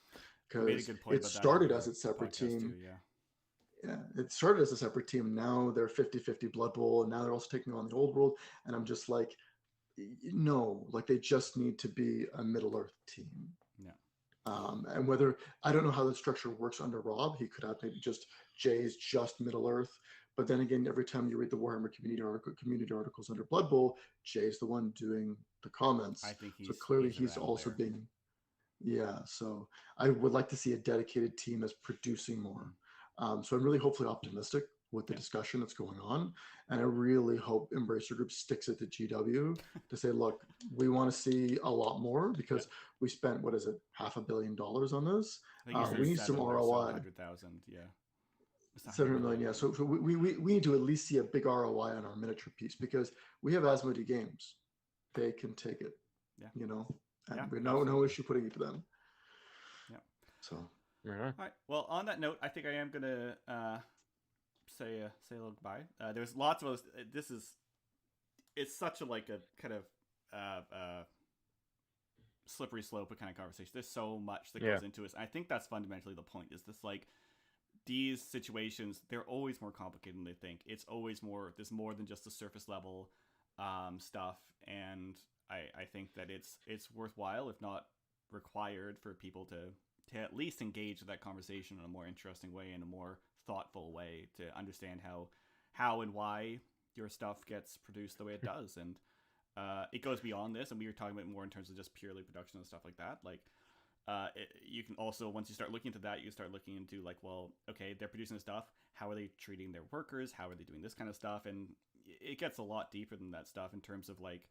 You made a because good point it about that started in as your a separate podcast team. too, yeah. Yeah, it started as a separate team. Now they're 50-50 Blood Bowl, and now they're also taking on the Old World. And I'm just like, no, like, they just need to be a Middle Earth team. Yeah. And whether, I don't know how the structure works under Rob. He could have maybe just Jay's just Middle Earth. But then again, every time you read the Warhammer community articles under Blood Bowl, Jay's the one doing the comments. I think so clearly he's around also there. being, yeah. So I would like to see a dedicated team as producing more. So I'm really hopefully optimistic with the discussion that's going on. And I really hope Embracer Group sticks it to GW to say, look, we want to see a lot more, because we spent, what is it, $500 million on this? I think you said We need some 7 or ROI. 700,000, yeah. It's not 700 million, yeah. So we need to at least see a big ROI on our miniature piece, because we have Asmodee Games. They can take it, Yeah. you know? and Yeah, we no issue putting it to them. Yeah. So. Right on. All right. Well, on that note, I think I am gonna say a little goodbye. There's lots of this is it's such a like a kind of slippery slope of kind of conversation. There's so much that goes into it. I think that's fundamentally the point. Is this like these situations? They're always more complicated than they think. It's always more. There's more than just the surface level stuff, and I think that it's worthwhile, if not required, for people to at least engage with that conversation in a more interesting way, in a more thoughtful way, to understand how and why your stuff gets produced the way it does. And it goes beyond this, and we were talking about more in terms of just purely production and stuff like that. Like you can also, once you start looking into that, you start looking into like, well, okay, they're producing this stuff, how are they treating their workers, how are they doing this kind of stuff? And it gets a lot deeper than that stuff, in terms of like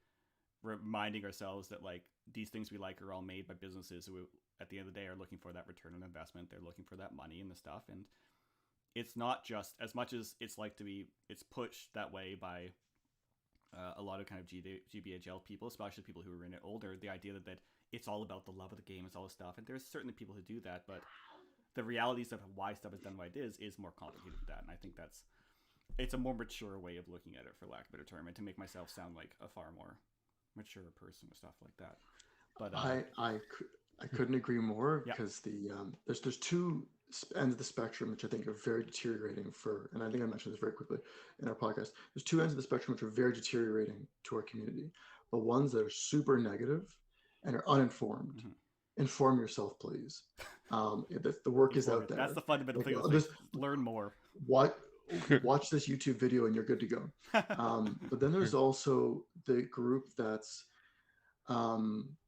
reminding ourselves that like these things we like are all made by businesses who at the end of the day are looking for that return on investment. They're looking for that money and the stuff. And it's not just, as much as it's like to be, it's pushed that way by a lot of kind of GBHL people, especially people who are in it older, the idea that it's all about the love of the game, it's all this stuff. And there's certainly people who do that, but the realities of why stuff is done the way it is more complicated than that. And I think it's a more mature way of looking at it, for lack of a better term, and to make myself sound like a far more mature person or stuff like that. But I couldn't agree more, Yeah. because there's two ends of the spectrum which I think are very deteriorating and I think I mentioned this very quickly in our podcast. There's two ends of the spectrum which are very deteriorating to our community. The ones that are super negative and are uninformed. Mm-hmm. Inform yourself, please. The work is out there. That's the fundamental thing. Just learn more. Watch this YouTube video and you're good to go. But then there's also the group that's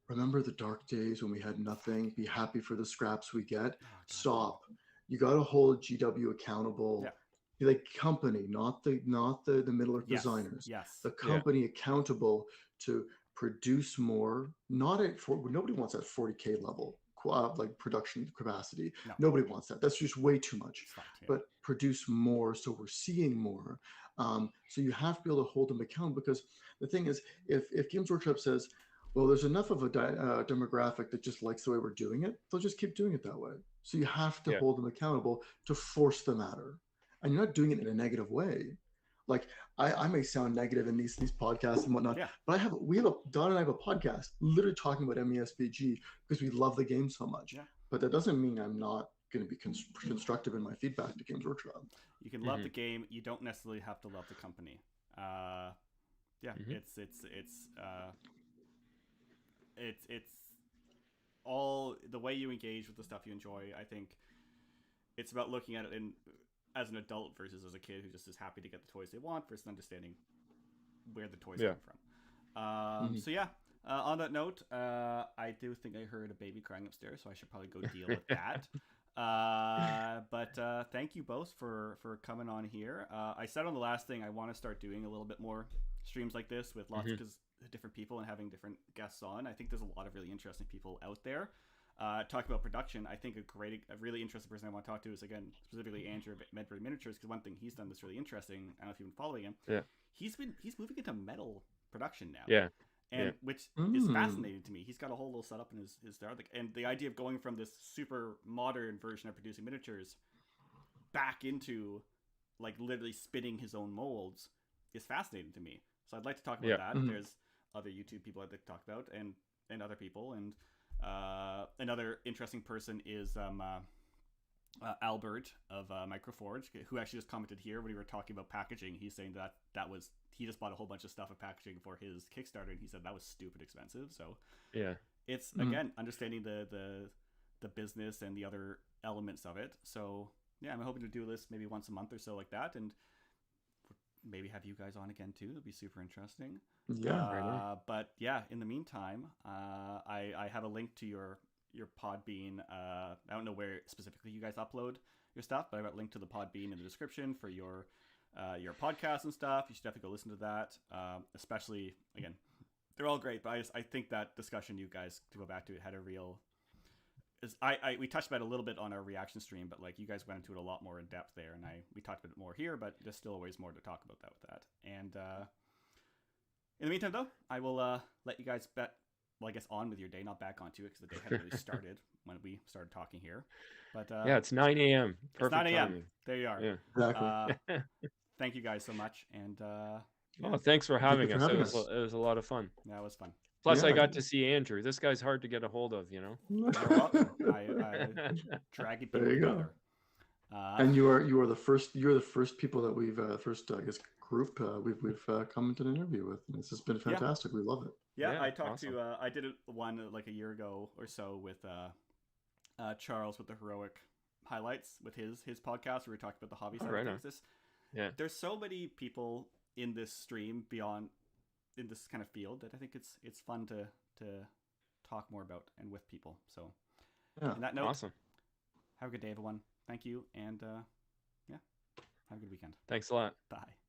remember the dark days when we had nothing, be happy for the scraps we get. Stop. You got to hold GW accountable. Yeah. The company, not the Middle Earth designers. Yes. The company accountable to produce more. Nobody wants that 40K level like production capacity. No. Nobody wants that. That's just way too much. But produce more, so we're seeing more. So you have to be able to hold them accountable, because the thing is, if Games Workshop says, well, there's enough of a demographic that just likes the way we're doing it, they'll just keep doing it that way. So you have to hold them accountable to force the matter. And you're not doing it in a negative way. Like I may sound negative in these podcasts and whatnot, but Don and I have a podcast literally talking about MESBG because we love the game so much. Yeah. But that doesn't mean I'm not going to be constructive in my feedback to Games Workshop. You can love the game. You don't necessarily have to love the company. It's all the way you engage with the stuff you enjoy. I think it's about looking at it as an adult versus as a kid who just is happy to get the toys they want, versus understanding where the toys come from. So on that note, I do think I heard a baby crying upstairs, so I should probably go deal with that. But thank you both for coming on here. I said on the last thing, I want to start doing a little bit more streams like this with lots of different people and having different guests on. I think there's a lot of really interesting people out there. Talking about production, I think a really interesting person I want to talk to is, again, specifically Andrew at MESBG Miniatures, because one thing he's done that's really interesting, I don't know if you've been following him, he's moving into metal production now. Which is fascinating to me. He's got a whole little setup in his start, and the idea of going from this super modern version of producing miniatures back into like literally spinning his own molds is fascinating to me. So I'd like to talk about that. There's other YouTube people I'd like to talk about, and other people, and another interesting person is Albert of Microforge, who actually just commented here when we were talking about packaging. He's saying that was, he just bought a whole bunch of stuff of packaging for his Kickstarter, and he said that was stupid expensive. So it's again understanding the business and the other elements of it. So I'm hoping to do this maybe once a month or so like that, and maybe have you guys on again too. It'll be super interesting. But in the meantime, I have a link to your Podbean. I don't know where specifically you guys upload your stuff, but I've got a link to the Podbean in the description for your podcast and stuff. You should definitely go listen to that. Especially, again, they're all great, but I think that discussion you guys, to go back to it, had a real... we touched about it a little bit on our reaction stream, but like you guys went into it a lot more in depth there, and we talked a bit more here, but there's still always more to talk about with that. And in the meantime, though, I will let you guys well, I guess on with your day, not back onto it because the day hadn't really started when we started talking here. But Yeah, it's 9 a.m. it's Perfect 9 a.m. timing. There you are. Yeah. Exactly. Thank you guys so much, and Oh, thanks for Thank you having for us. having It was us. it was a lot of fun. that was fun. Plus, I Yeah. got to see Andrew. This guy's hard to get a hold of, you know. You're welcome. I dragging people There you go. together. And you're the first people that we've first I guess group we've come into an interview with. This has been fantastic. We love it. Yeah, Yeah, I talked awesome. to I did one like a year ago or so with Charles with the Heroic Highlights with his podcast where we talked about the hobby side right of on. things. Yeah. There's so many people in this stream beyond in this kind of field that I think it's fun to talk more about and with people. So Yeah. on that note, Awesome. have a good day, everyone. Thank you, and yeah, have a good weekend. Thanks a lot. Bye.